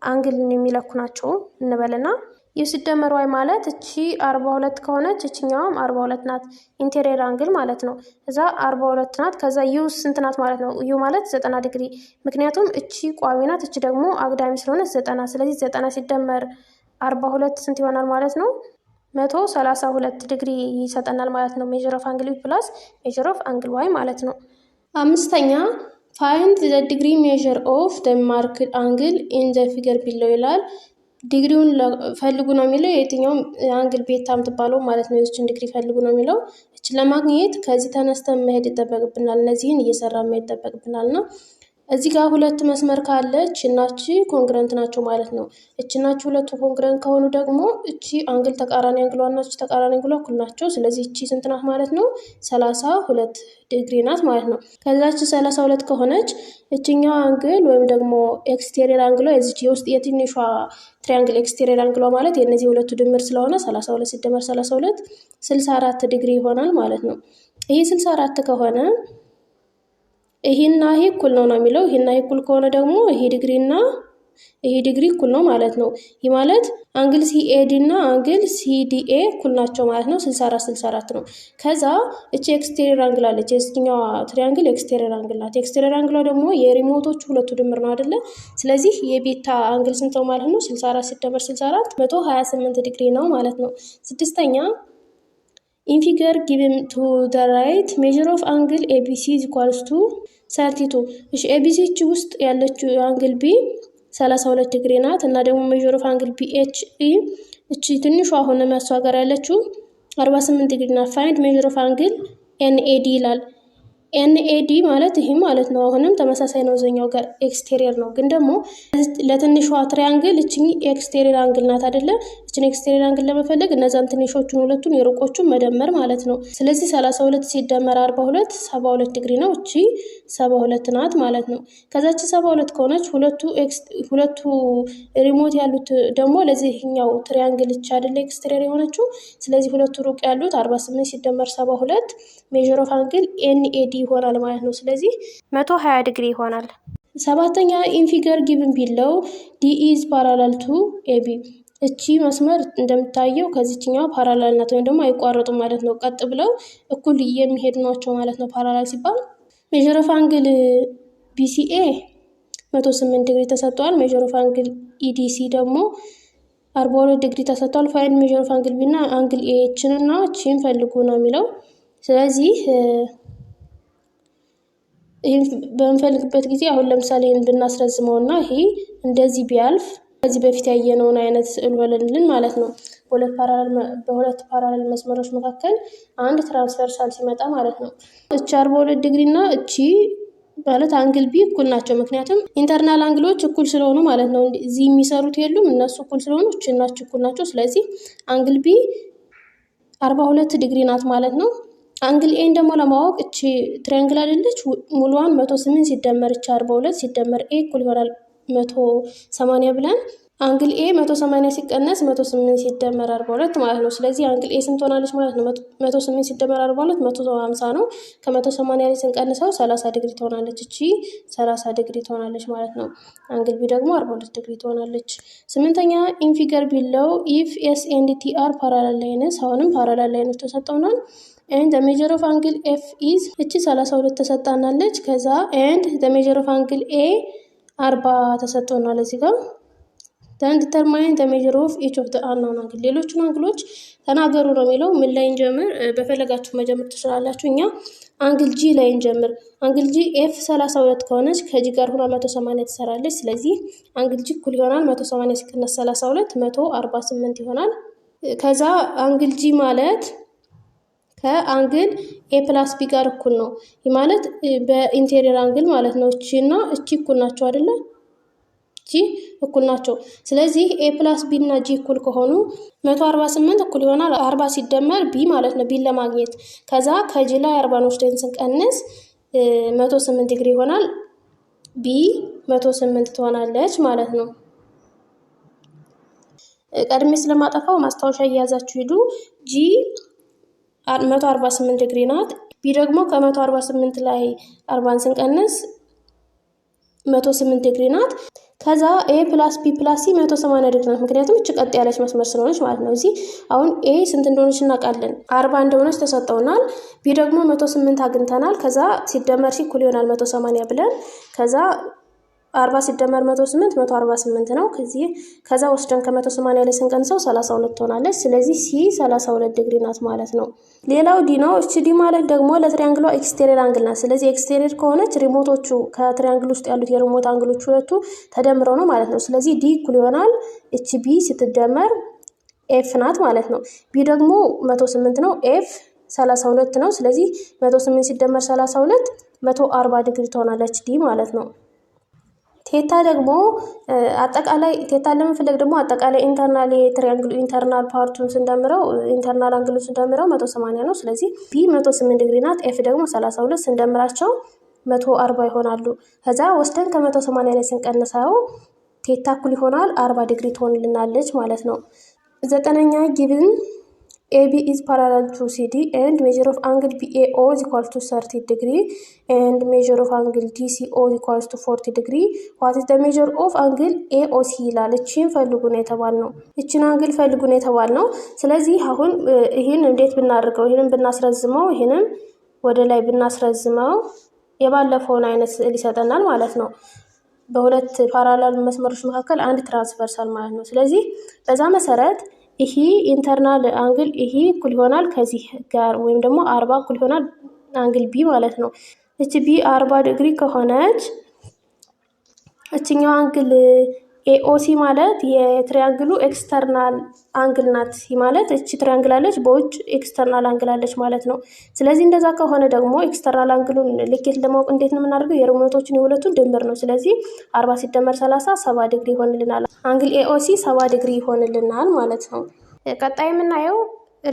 አንግልን የሚለኩ ናቸው እንበልና u ሲደመር y ማለት እቺ 42 ከሆነች እቺኛውም 42 ናት። ኢንቴሪየር አንግል ማለት ነው። እዛ 42 ናት። ከዛ u ስንት ናት ማለት ነው? u ማለት 90 ዲግሪ። ምክንያቱም እቺ ቋሚ ናት፣ እቺ ደግሞ አግዳሚ ስለሆነች 90። ስለዚህ 90 ሲደመር 42 ስንት ይሆናል ማለት ነው? 132 ዲግሪ ይሰጠናል ማለት ነው። ሜዥር ኦፍ አንግል ፕላስ ሜዥር ኦፍ አንግል ዋይ ማለት ነው። አምስተኛ ፋይንድ ዘ ዲግሪ ሜዥር ኦፍ ዘ ማርክድ አንግል ኢን ዘ ፊገር ቢለው ይላል። ዲግሪውን ፈልጉ ነው የሚለው የትኛውም አንግል ቤታ የምትባለው ማለት ነው። እቺን ዲግሪ ፈልጉ ነው የሚለው። እቺን ለማግኘት ከዚህ ተነስተን መሄድ ይጠበቅብናል። እነዚህን እየሰራ መሄድ ይጠበቅብናልና እዚህ ጋር ሁለት መስመር ካለች እናቺ ኮንግረንት ናቸው ማለት ነው። እቺናቹ ሁለቱ ኮንግረንት ከሆኑ ደግሞ እቺ አንግል ተቃራኒ አንግሏ እና እቺ ተቃራኒ አንግሏ እኩል ናቸው። ስለዚህ እቺ ስንት ናት ማለት ነው? 32 ዲግሪ ናት ማለት ነው። ከዛች 32 ከሆነች እቺኛው አንግል ወይም ደግሞ ኤክስቴሪየር አንግሏ የዚች የውስጥ የትንሿ ትሪያንግል ኤክስቴሪየር አንግሏ ማለት የነዚህ ሁለቱ ድምር ስለሆነ 32 ሲደመር 32 64 ዲግሪ ይሆናል ማለት ነው። ይሄ 64 ከሆነ ይሄና ይሄ እኩል ነው የሚለው። ይሄና ይሄ እኩል ከሆነ ደግሞ ይሄ ዲግሪና ይሄ ዲግሪ እኩል ነው ማለት ነው። ይሄ ማለት አንግል ሲኤዲ እና አንግል ሲዲኤ እኩል ናቸው ማለት ነው። 64 ነው። ከዛ እቺ ኤክስቴሪየር አንግል አለች። የዚህኛው ትሪያንግል ኤክስቴሪየር አንግል ናት። ኤክስቴሪየር አንግሏ ደግሞ የሪሞቶቹ ሁለቱ ድምር ነው አይደለ? ስለዚህ የቤታ አንግል ስንት ነው ማለት ነው? 64 ሲደመር 64 128 ዲግሪ ነው ማለት ነው። ስድስተኛ in figure given to the right measure of angle ABC is equals to 32። እሺ ABC እቺ ውስጥ ያለችው አንግል B 32 ዲግሪ ናት እና ደግሞ measure of angle BHE እቺ ትንሿ አሁን የሚያስዋገር ያለችው 48 ዲግሪ ናት። find measure of angle NAD ይላል። NAD ማለት ይሄ ማለት ነው። አሁንም ተመሳሳይ ነው፣ ዘኛው ጋር ኤክስቴሪየር ነው። ግን ደግሞ ለትንሿ ትሪያንግል እቺ ኤክስቴሪየር አንግል ናት አይደለ? እቺን ኤክስቴሪየር አንግል ለመፈለግ እነዛን ትንሾቹን ሁለቱን የሩቆቹን መደመር ማለት ነው። ስለዚህ 32 ሲደመር 42 72 ዲግሪ ነው። እቺ 72 ናት ማለት ነው። ከዛች 72 ከሆነች ሁለቱ ሪሞት ያሉት ደግሞ ለዚህኛው ትሪያንግል እቺ አይደለ ኤክስቴሪየር የሆነችው። ስለዚህ ሁለቱ ሩቅ ያሉት 48 ሲደመር 72 ሜዥር ኦፍ አንግል NAD ይሆናል ማለት ነው። ስለዚህ 120 ዲግሪ ይሆናል። ሰባተኛ ኢን ፊገር ጊቭን ቢለው ዲ ኢዝ ፓራላል ቱ ኤቢ። እቺ መስመር እንደምታየው ከዚህኛው ፓራላል ናት ወይም ደግሞ አይቋረጡም ማለት ነው። ቀጥ ብለው እኩል የሚሄዱ ናቸው ማለት ነው ፓራላል ሲባል። ሜዥር ኦፍ አንግል BCA 108 ዲግሪ ተሰጥቷል። ሜዥር ኦፍ አንግል EDC ደግሞ 42 ዲግሪ ተሰጥቷል። ፋይንድ ሜዥር ኦፍ አንግል ቢ እና አንግል ኤ እቺንና እቺን ፈልጉ ነው የሚለው። ስለዚህ ይሄን በመፈልግበት ጊዜ አሁን ለምሳሌ ይሄን ብናስረዝመውና ይሄ እንደዚህ ቢያልፍ ከዚህ በፊት ያየነውን አይነት ስዕል ወለልን ማለት ነው። በሁለት ፓራላል መስመሮች መካከል አንድ ትራንስቨርሳል ሲመጣ ማለት ነው። እቺ 42 ዲግሪ እና እቺ ማለት አንግል ቢ እኩል ናቸው። ምክንያቱም ኢንተርናል አንግሎች እኩል ስለሆኑ ማለት ነው። እዚህ የሚሰሩት የሉም፣ እነሱ እኩል ስለሆኑ እቺናቸው እኩል ናቸው። ስለዚህ አንግል ቢ 42 ዲግሪ ናት ማለት ነው። አንግል ኤን ደግሞ ለማወቅ እቺ ትሪያንግል አይደለች ሙሉዋን 108 ሲደመር እቺ 42 ሲደመር ኤ እኩል ይሆናል 180 ብለን አንግል ኤ 180 ሲቀነስ 108 ሲደመር 42 ማለት ነው። ስለዚህ አንግል ኤ ስንት ሆናለች ማለት ነው? 108 ሲደመር 42 150 ነው። ከ180 ላይ ስንቀንሰው 30 ዲግሪ ትሆናለች። እቺ 30 ዲግሪ ትሆናለች ማለት ነው። አንግል ቢ ደግሞ 42 ዲግሪ ትሆናለች። ስምንተኛ ኢን ፊገር ቢለው ኢፍ ኤስ ኤንድ ቲ አር ፓራላል ላይንስ፣ አሁንም ፓራላል ላይኖች ተሰጠውናል። ኤንድ ዘ ሜጀር ኦፍ አንግል ኤፍ ኢዝ እቺ 32 ተሰጣናለች። ከዛ ኤንድ ዘ ሜጀር ኦፍ አንግል ኤ 40 ተሰጥቶናል እዚህ ጋር then determine the measure of each of the unknown angle። ሌሎቹን አንግሎች ተናገሩ ነው የሚለው። ምን ላይ እንጀምር? በፈለጋችሁ መጀመር ትችላላችሁ። እኛ አንግል ጂ ላይ እንጀምር። አንግል ጂ ኤፍ 32 ከሆነች ከጂ ጋር ሆና 180 ትሰራለች። ስለዚህ አንግል ጂ እኩል ይሆናል 180 ሲቀነስ 32 148 ይሆናል። ከዛ አንግል ጂ ማለት ከአንግል ኤ ፕላስ ቢ ጋር እኩል ነው። ይህ ማለት በኢንቴሪየር አንግል ማለት ነው። እቺ እና እቺ እኩል ናቸው አይደለ? ጂ እኩል ናቸው። ስለዚህ ኤ ፕላስ ቢ እና ጂ እኩል ከሆኑ 148 እኩል ይሆናል 40 ሲደመር ቢ ማለት ነው። ቢን ለማግኘት ከዛ ከጂ ላይ 40 ወስደን ስንቀንስ 108 ዲግሪ ይሆናል። ቢ 108 ትሆናለች ማለት ነው። ቀድሜ ስለማጠፋው ማስታወሻ እያያዛችሁ ሂዱ። ጂ 148 ዲግሪ ናት። ቢ ደግሞ ከ148 ላይ 40 ስንቀንስ 108 ዲግሪ ናት። ከዛ ኤ ፕላስ ቢ ፕላስ ሲ 180 ዲግሪ ናት። ምክንያቱም እች ቀጥ ያለች መስመር ስለሆነች ማለት ነው። እዚህ አሁን ኤ ስንት እንደሆነች እናውቃለን፣ 40 እንደሆነች ተሰጠውናል። ቢ ደግሞ 108 አግኝተናል። ከዛ ሲደመር ሲ እኩል ይሆናል 180 ብለን ከዛ 40 ሲደመር 108 148 ነው። ከዛ ወስደን ከ180 ላይ ስንቀንሰው 32 ትሆናለች። ስለዚህ ሲ 32 ዲግሪ ናት ማለት ነው። ሌላው ዲ ነው። እቺ ዲ ማለት ደግሞ ለትሪያንግሏ ኤክስቴሪየር አንግል ናት። ስለዚህ ኤክስቴሪየር ከሆነች ሪሞቶቹ ከትሪያንግል ውስጥ ያሉት የሪሞት አንግሎች ሁለቱ ተደምረው ነው ማለት ነው። ስለዚህ ዲ እኩል ይሆናል እቺ ቢ ስትደመር ኤፍ ናት ማለት ነው። ቢ ደግሞ 108 ነው። ኤፍ 32 ነው። ስለዚህ 108 ሲደመር 32 140 ዲግሪ ትሆናለች ዲ ማለት ነው። ቴታ ደግሞ አጠቃላይ ቴታ ለመፈለግ ደግሞ አጠቃላይ ኢንተርናል የትሪያንግሉ ኢንተርናል ፓርቱን ስንደምረው ኢንተርናል አንግሉ ስንደምረው 180 ነው። ስለዚህ ቢ 108 ዲግሪ ናት። ኤፍ ደግሞ 32 ስንደምራቸው 140 ይሆናሉ። ከዛ ወስደን ከ180 ላይ ስንቀንሰው ቴታ እኩል ይሆናል 40 ዲግሪ ትሆንልናለች ማለት ነው። ዘጠነኛ ጊቭን AB is parallel to CD and measure of angle BAO is equal to 30 degree and measure of angle DCO is equal to 40 degree. What is the measure of angle AOC ይላል። እቺን ፈልጉ ነው የተባልነው። እቺን አንግል ፈልጉ ነው የተባልነው። ስለዚህ አሁን ይሄን እንዴት ብናደርገው? ይሄንን ብናስረዝመው፣ ይሄንን ወደ ላይ ብናስረዝመው የባለፈውን አይነት ሊሰጠናል ማለት ነው። በሁለት ፓራላል መስመሮች መካከል አንድ ትራንስቨርሳል ማለት ነው። ስለዚህ በዛ መሰረት ይሄ ኢንተርናል አንግል ይሄ እኩል ይሆናል ከዚህ ጋር ወይም ደግሞ 40 እኩል ይሆናል አንግል ቢ ማለት ነው። እቺ ቢ 40 ዲግሪ ከሆነች እቺኛው አንግል ኤኦሲ ማለት የትሪያንግሉ ኤክስተርናል አንግል ናት። ማለት እቺ ትሪያንግል አለች፣ በውጭ ኤክስተርናል አንግል አለች ማለት ነው። ስለዚህ እንደዛ ከሆነ ደግሞ ኤክስተርናል አንግሉን ልኬት ለማወቅ እንዴት ነው የምናደርገው? የሪሞቶችን የሁለቱን ድምር ነው። ስለዚህ 40 ሲደመር 30 70 ዲግሪ ይሆንልናል። አንግል ኤኦሲ 70 ዲግሪ ይሆንልናል ማለት ነው። ቀጣይ የምናየው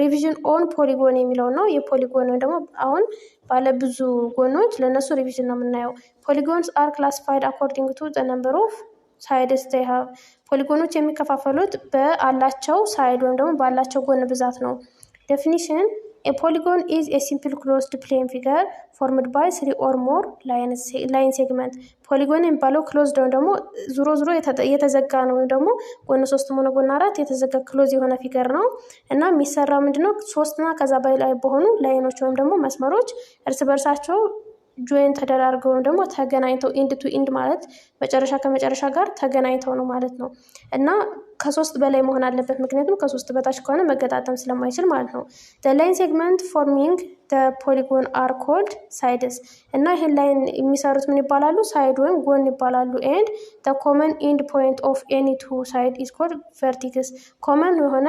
ሪቪዥን ኦን ፖሊጎን የሚለው ነው። የፖሊጎን ደግሞ አሁን ባለ ብዙ ጎኖች ለነሱ ሪቪዥን ነው የምናየው። ፖሊጎንስ አር ክላሲፋይድ አኮርዲንግ ቱ ዘ ነምበር ኦፍ ሳይድስ ዴይ ሃቭ። ፖሊጎኖች የሚከፋፈሉት በአላቸው ሳይድ ወይም ደግሞ ባላቸው ጎን ብዛት ነው። ዴፊኒሽን ኤ ፖሊጎን ኢዝ ኤ ሲምፕል ክሎዝድ ፕሌን ፊገር ፎርምድ ባይ 3 ኦር ሞር ላይን ሴግመንት። ፖሊጎን የሚባለው ክሎዝድ ወይም ደግሞ ዙሮ የተዘጋ ነው፣ ወይም ደግሞ ጎን 3 ሆነ ጎን 4 የተዘጋ ክሎዝ የሆነ ፊገር ነው እና የሚሰራው ምንድነው 3 እና ከዛ በላይ በሆኑ ላይኖች ወይም ደግሞ መስመሮች እርስ በርሳቸው ጆይን ተደራርገው ወይም ደግሞ ተገናኝተው ኢንድ ቱ ኢንድ ማለት መጨረሻ ከመጨረሻ ጋር ተገናኝተው ነው ማለት ነው። እና ከ3 በላይ መሆን አለበት፣ ምክንያቱም ከ3 በታች ከሆነ መገጣጠም ስለማይችል ማለት ነው። the line segment forming the polygon are called sides። እና ይሄን ላይን የሚሰሩት ምን ይባላሉ? ሳይድ ወይም ጎን ይባላሉ። and the common end point of any two side is called vertex። ኮመን የሆነ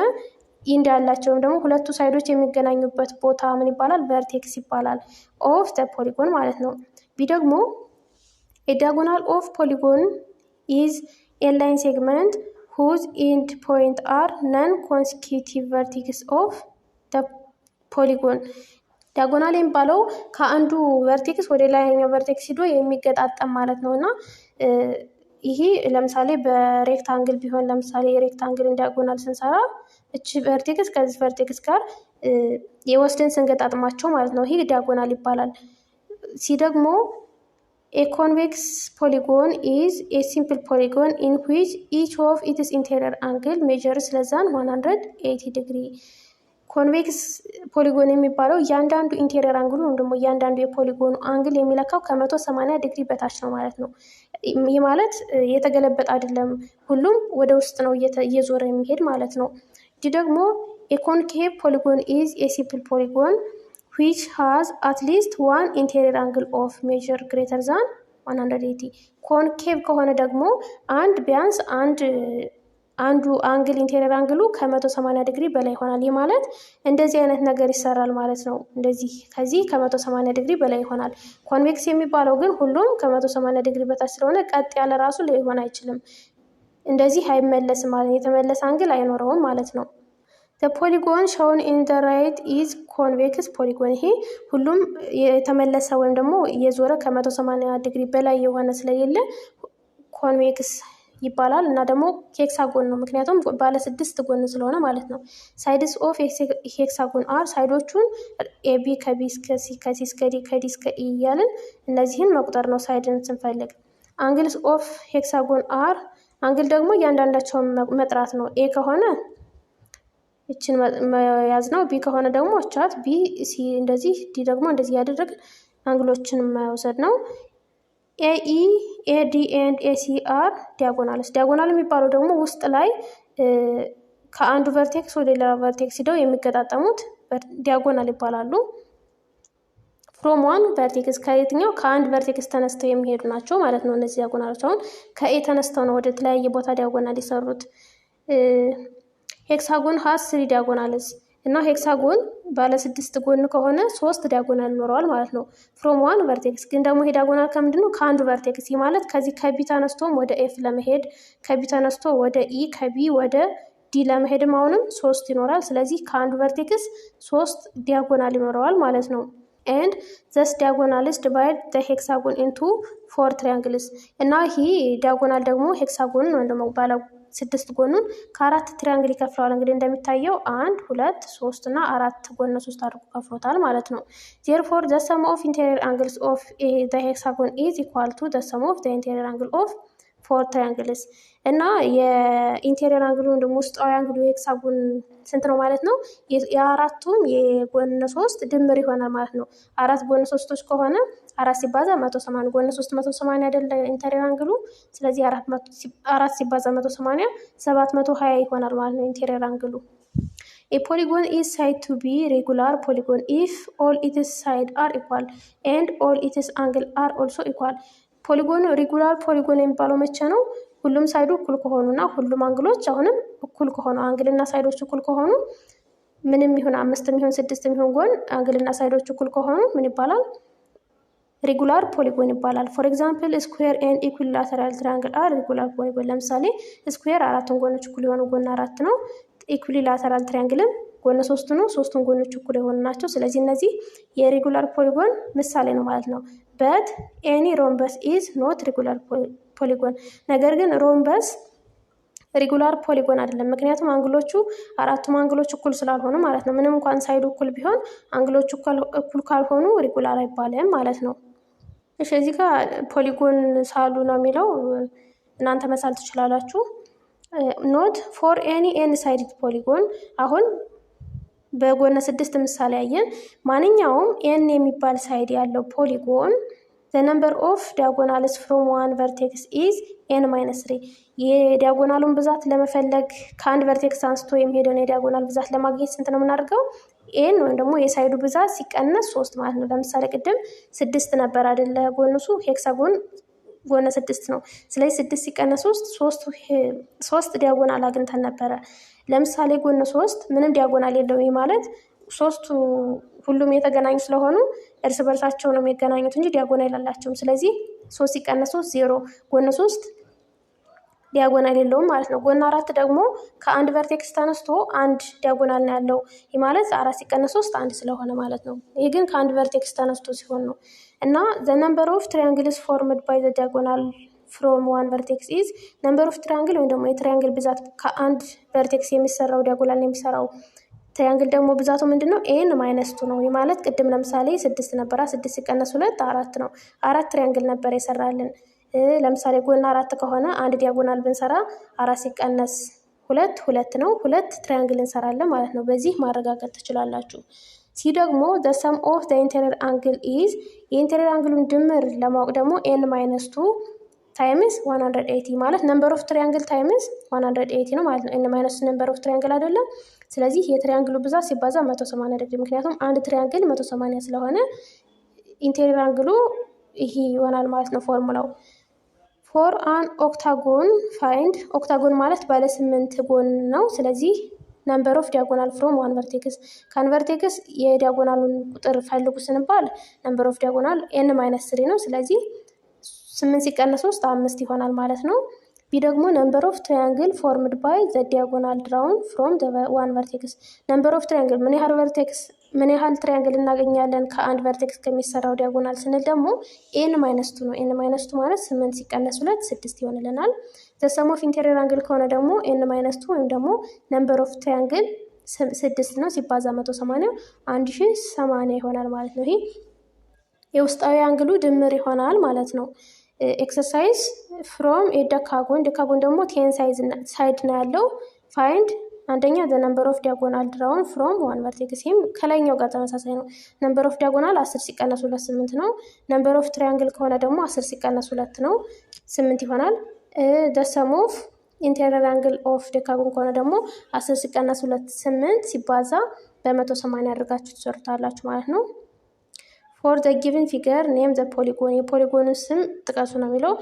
ኢንድ ያላቸውም ደግሞ ሁለቱ ሳይዶች የሚገናኙበት ቦታ ምን ይባላል? ቨርቴክስ ይባላል። ኦፍ ዘ ፖሊጎን ማለት ነው። ቢ ደግሞ ኤ ዲያጎናል ኦፍ ፖሊጎን ኢዝ ኤ ላይን ሴግመንት ሁዝ ኢንድ ፖይንት አር ነን ኮንሲኪዩቲቭ ቨርቴክስ ኦፍ ዘ ፖሊጎን። ዲያጎናል የሚባለው ከአንዱ ቨርቴክስ ወደ ላይኛው ቨርቴክስ ሂዶ የሚገጣጠም ማለት ነው። እና ይሄ ለምሳሌ በሬክታንግል ቢሆን ለምሳሌ የሬክታንግልን ዲያጎናል ስንሰራ እቺ ቨርቴክስ ከዚህ ቨርቴክስ ጋር የወስደን ስንገጣጥማቸው ማለት ነው። ይሄ ዲያጎናል ይባላል። ሲ ደግሞ a convex polygon is a simple polygon in which each of its interior angle measures less than 180 degree. ኮንቬክስ ፖሊጎን የሚባለው እያንዳንዱ ኢንቴሪየር አንግሉ ወይም ደግሞ እያንዳንዱ የፖሊጎኑ አንግል የሚለካው ከ180 ዲግሪ በታች ነው ማለት ነው። ይህ ማለት የተገለበጠ አይደለም፣ ሁሉም ወደ ውስጥ ነው እየዞረ የሚሄድ ማለት ነው። ዲ ደግሞ የኮንኬቭ ፖሊጎን ኢዝ የሲምፕል ፖሊጎን which has at least one interior angle of measure greater than 180. ኮንኬቭ ከሆነ ደግሞ ቢያንስ አንዱ አንግል ኢንቴሪየር አንግሉ ከ180 ዲግሪ በላይ ይሆናል። ይህ ማለት እንደዚህ አይነት ነገር ይሰራል ማለት ነው። እንደዚህ ከዚህ ከ180 ዲግሪ በላይ ይሆናል። ኮንቬክስ የሚባለው ግን ሁሉም ከ180 ዲግሪ በታች ስለሆነ ቀጥ ያለ ራሱ ሊሆን አይችልም። እንደዚህ አይመለስም ማለት የተመለሰ አንግል አይኖረውም ማለት ነው። the polygon shown in the right is convex polygon። ይሄ ሁሉም የተመለሰ ወይም ደግሞ የዞረ ከ180 ዲግሪ በላይ የሆነ ስለሌለ ኮንቬክስ ይባላል። እና ደግሞ ሄክሳጎን ነው፣ ምክንያቱም ባለ 6 ጎን ስለሆነ ማለት ነው። ሳይድስ ኦፍ ሄክሳጎን አር ሳይዶቹን ኤቢ ከቢ እስከ ሲ ከሲ እስከ ዲ ከዲ እስከ ኢ እያልን እነዚህን መቁጠር ነው ሳይድን ስንፈልግ። አንግልስ ኦፍ ሄክሳጎን አር አንግል ደግሞ እያንዳንዳቸውን መጥራት ነው። ኤ ከሆነ እችን መያዝ ነው። ቢ ከሆነ ደግሞ እቻት ቢ ሲ እንደዚህ፣ ዲ ደግሞ እንደዚህ ያደረግን አንግሎችን መውሰድ ነው። ኤኢ ኤዲ ኤንድ ኤሲ አር ዲያጎናልስ። ዲያጎናል የሚባለው ደግሞ ውስጥ ላይ ከአንዱ ቨርቴክስ ወደ ሌላ ቨርቴክስ ሂደው የሚገጣጠሙት ዲያጎናል ይባላሉ። ፍሮም ዋን ቨርቴክስ ከየትኛው ከአንድ ቨርቴክስ ተነስተው የሚሄዱ ናቸው ማለት ነው። እነዚህ ዲያጎናሎች አሁን ከኤ ተነስተው ነው ወደ ተለያየ ቦታ ዲያጎናል የሰሩት። ሄክሳጎን ሀስ 3 ዲያጎናልስ እና ሄክሳጎን ባለ 6 ጎን ከሆነ 3 ዲያጎናል ይኖረዋል ማለት ነው። ፍሮም ዋን ቨርቴክስ ግን ደግሞ ይሄ ዲያጎናል ከምንድነው? ከአንዱ ቨርቴክስ። ይህ ማለት ከዚህ ከቢ ተነስቶም ወደ ኤፍ ለመሄድ ከቢ ተነስቶ ወደ ኢ ከቢ ወደ ዲ ለመሄድም አሁንም 3 ይኖራል። ስለዚህ ከአንዱ ቨርቴክስ 3 ዲያጎናል ይኖረዋል ማለት ነው። and thus diagonals divide the hexagon into 4 triangles። እና ይሄ ዲያጎናል ደግሞ ሄክሳጎን ወይም ደግሞ ባለ 6 ጎኑን ከ4 ትሪያንግል ይከፍለዋል። እንግዲህ እንደሚታየው 1 2 3 እና 4 ጎነ 3 አድርጎ ከፍሎታል ማለት ነው። therefore the sum of interior angles of the hexagon is equal to the sum of the interior angle of 4 triangles። እና የኢንቴሪየር አንግሉ ደግሞ ውስጣዊ አንግሉ የሄክሳጎን ስንት ነው ማለት ነው? የአራቱም የጎነ 3 ድምር ይሆናል ማለት ነው። 4 ጎነ 3ቶች ከሆነ 4 ሲባዛ 180 ጎነ 3 180 አይደለ ኢንቴሪየር አንግሉ። ስለዚህ 4 ሲባዛ 180 720 ይሆናል ማለት ነው ኢንቴሪየር አንግሉ። A polygon is said to be regular polygon if all its sides are equal and all its angles are also equal። ፖሊጎን ሬጉላር ፖሊጎን የሚባለው መቼ ነው? ሁሉም ሳይዱ እኩል ከሆኑና ሁሉም አንግሎች አሁንም እኩል ከሆኑ አንግልና ሳይዶች እኩል ከሆኑ ምንም ይሁን 5 ይሁን 6 ይሁን ጎን አንግልና ሳይዶች እኩል ከሆኑ ምን ይባላል? ሬጉላር ፖሊጎን ይባላል። ፎር ኤግዛምፕል ስኩዌር ኤንድ ኢኩዊላተራል ትራያንግል አር ሬጉላር ፖሊጎን። ለምሳሌ ስኩዌር 4 ጎኖች እኩል የሆኑ ጎን 4 ነው። ኢኩዊላተራል ትራያንግልም ጎነ 3 ነው። 3 ጎኖች እኩል የሆኑ ናቸው። ስለዚህ እነዚህ የሬጉላር ፖሊጎን ምሳሌ ነው ማለት ነው። but any rhombus is not regular polygon። ነገር ግን ሮምበስ ሬጉላር ፖሊጎን አይደለም፣ ምክንያቱም አንግሎቹ አራቱም አንግሎች እኩል ስላልሆኑ ማለት ነው። ምንም እንኳን ሳይዱ እኩል ቢሆን አንግሎቹ እኩል ካልሆኑ ሬጉላር አይባልም ማለት ነው። እሺ እዚህ ጋር ፖሊጎን ሳሉ ነው የሚለው፣ እናንተ መሳል ትችላላችሁ። ኖት ፎር ኤኒ ኤን ሳይድድ ፖሊጎን። አሁን በጎነ 6 ምሳሌ ያየን ማንኛውም ኤን የሚባል ሳይድ ያለው ፖሊጎን the number of diagonals from one vertex is n minus 3። የዲያጎናሉን ብዛት ለመፈለግ ከአንድ ቨርቴክስ አንስቶ የሚሄደውን የዲያጎናል ብዛት ለማግኘት ስንት ነው የምናደርገው? ኤን ወይም ደግሞ የሳይዱ ብዛት ሲቀነስ 3 ማለት ነው። ለምሳሌ ቅድም 6 ነበር አይደለ? ጎንሱ ሄክሳጎን ጎነ 6 ነው። ስለዚህ 6 ሲቀነስ 3 ዲያጎናል አግኝተን ነበረ። ለምሳሌ ጎነ 3 ምንም ዲያጎናል የለውም ማለት ሶስቱ ሁሉም የተገናኙ ስለሆኑ እርስ በርሳቸው ነው የሚገናኙት እንጂ ዲያጎናል የላቸውም። ስለዚህ 3 ሲቀነስ 3 0። ጎነ 3 ዲያጎናል የለውም ማለት ነው። ጎን 4 ደግሞ ከአንድ ቨርቴክስ ተነስቶ አንድ ዲያጎናል ነው ያለው። ይህ ማለት 4 ሲቀነስ 3 1 ስለሆነ ማለት ነው። ይህ ግን ከአንድ ቨርቴክስ ተነስቶ ሲሆን ነው። እና ዘ ነምበር ኦፍ ትሪያንግልስ ፎርምድ ባይ ዘ ዲያጎናል ፍሮም ዋን ቨርቴክስ ኢዝ ነምበር ኦፍ ትሪያንግል ወይም ደግሞ የትሪያንግል ብዛት ከአንድ ቨርቴክስ የሚሰራው ዲያጎናል የሚሰራው ትሪያንግል ደግሞ ብዛቱ ምንድን ነው? ኤን ማይነስቱ ነው። ይህ ማለት ቅድም ለምሳሌ 6 ነበራ 6 ሲቀነስ 2 4 ነው። 4 ትሪያንግል ነበር የሰራልን። ለምሳሌ ጎን 4 ከሆነ አንድ ዲያጎናል ብንሰራ 4 ሲቀነስ 2 2 ነው። 2 ትሪያንግል እንሰራለን ማለት ነው። በዚህ ማረጋገጥ ትችላላችሁ። ሲ ደግሞ the sum of the interior angle is የኢንቴሪየር አንግሉን ድምር ለማወቅ ደግሞ ኤን ማይነስ 2 ታይምስ 180 ማለት ነምበር ኦፍ ትሪያንግል ታይምስ 180 ነው ማለት ነው። ኤን ማይነስ ነምበር ኦፍ ትሪያንግል አይደለም። ስለዚህ የትሪያንግሉ ብዛት ሲባዛ 180 ዲግሪ፣ ምክንያቱም አንድ ትሪያንግል 180 ስለሆነ ኢንቴሪየር አንግሉ ይሄ ይሆናል ማለት ነው ፎርሙላው። ፎር አን ኦክታጎን ፋይንድ ኦክታጎን ማለት ባለ 8 ጎን ነው። ስለዚህ ነምበር ኦፍ ዲያጎናል ፍሮም ዋን ቨርቴክስ ከአን ቨርቴክስ የዲያጎናሉን ቁጥር ፈልጉ ስንባል ነምበር ኦፍ ዲያጎናል ኤን ማይነስ 3 ነው። ስለዚህ 8 ሲቀነስ 3 5 ይሆናል ማለት ነው። ቢ ደግሞ ነምበር ኦፍ ትሪያንግል ፎርምድ ባይ ዘ ዲያጎናል ድራውን ፍሮም ዋን ቨርቴክስ ነምበር ኦፍ ትሪያንግል ምን ያህል ትሪያንግል እናገኛለን ከአንድ ቨርቴክስ ከሚሰራው ዲያጎናል ስንል ደግሞ ኤን ማይነስቱ ነው። ኤን ማይነስቱ ማለት 8 ሲቀነስ 2 6 ይሆንልናል። ዘ ሰም ኦፍ ኢንቴሪየር አንግል ከሆነ ደግሞ ኤን ማይነስቱ ወይም ደግሞ ነምበር ኦፍ ትሪያንግል 6 ነው ሲባዛ 180 1080 ይሆናል ማለት ነው። ይሄ የውስጣዊ አንግሉ ድምር ይሆናል ማለት ነው። ኤክሰርሳይዝ ፍሮም ደካጎን ደግሞ 10 ሳይድ ነው ያለው። ፋይንድ አንደኛ ዘ ነምበር ኦፍ ዲያጎናል ድራውን ፍሮም ዋን ቨርቴክስ፣ ይህም ከላይኛው ጋር ተመሳሳይ ነው። ነምበር ኦፍ ዲያጎናል 10 ሲቀነስ 2 8 ነው። ነምበር ኦፍ ትሪያንግል ከሆነ ደግሞ 10 ሲቀነስ 2 ነው 8 ይሆናል። ዘ ሰም ኦፍ ኢንቴሪየር አንግል ኦፍ ደካጎን ከሆነ ደግሞ 10 ሲቀነስ 2 8 ሲባዛ በ180 አድርጋችሁ ትሰሩታላችሁ ማለት ነው። ፎር ዘ ጊቭን ፊገር ኔም ዘ ፖሊጎን የፖሊጎኑ ስም ጥቀሱ ነው የሚለው።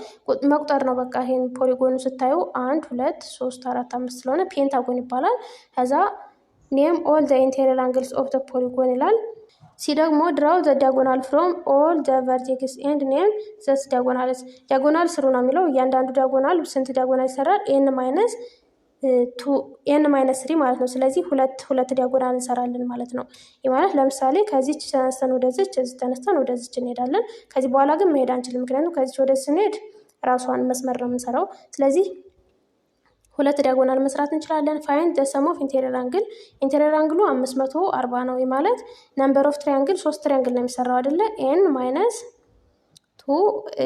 መቁጠር ነው በቃ። ይሄን ፖሊጎኑ ስታዩ 1 2 3 4 5 ስለሆነ ፔንታጎን ይባላል። ከዛ ኔም ኦል ዘ ኢንቴሪየር አንግልስ ኦፍ ዘ ፖሊጎን ይላል። ሲ ደግሞ ድራው ዘ ዲያጎናል ፍሮም ኦል ዘ ቨርቴክስ ኤንድ ኔም ዘስ ዲያጎናልስ ዲያጎናል ስሩ ነው የሚለው። እያንዳንዱ ዲያጎናል ስንት ዲያጎናል ይሰራል? ኤን ማይነስ 3 ማለት ነው። ስለዚህ ሁለት ዲያጎናል እንሰራለን ማለት ነው። ይህ ማለት ለምሳሌ ከዚች ተነስተን ወደዚች፣ እዚህ ተነስተን ወደዚች እንሄዳለን። ከዚህ በኋላ ግን መሄድ አንችልም፣ ምክንያቱም ከዚች ወደዚህ ስንሄድ ራሷን መስመር ነው የምንሰራው። ስለዚህ 2 ዲያጎናል መስራት እንችላለን። ፋይንድ ዘ ሰም ኦፍ ኢንቴሪየር አንግል ኢንቴሪየር አንግሉ 540 ነው። ይህ ማለት ነምበር ኦፍ ትሪያንግል 3 ትሪያንግል ነው የሚሰራው አይደለ? ኤን ማይነስ 2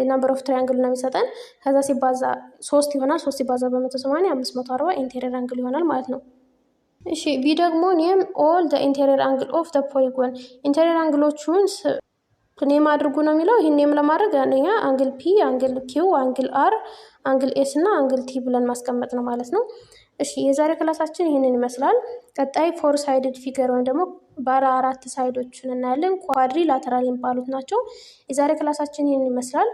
ነምበር ኦፍ ትሪያንግል ነው የሚሰጠን። ከዛ ሲባዛ 3 ይሆናል። 3 ሲባዛ በ180 540 ኢንቴሪየር አንግል ይሆናል ማለት ነው። እሺ ቢ ደግሞ ኔም ኦል ዘ ኢንቴሪየር አንግል ኦፍ ዘ ፖሊጎን ኢንቴሪየር አንግሎቹን ኔም አድርጉ ነው የሚለው። ይህን ኔም ለማድረግ አንደኛ አንግል ፒ፣ አንግል ኪው፣ አንግል አር፣ አንግል ኤስ እና አንግል ቲ ብለን ማስቀመጥ ነው ማለት ነው። እሺ የዛሬ ክላሳችን ይህንን ይመስላል። ቀጣይ 4 ሳይድድ ፊገር ወይም ደግሞ ባለ 4 ሳይዶችን እናያለን። ኳድሪ ላተራል የሚባሉት ናቸው። የዛሬ ክላሳችን ይህንን ይመስላል።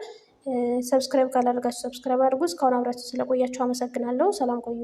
ሰብስክራይብ ካላደረጋችሁ ሰብስክራይብ አድርጉ። እስካሁን አብራችሁ ስለቆያችሁ አመሰግናለሁ። ሰላም ቆዩ።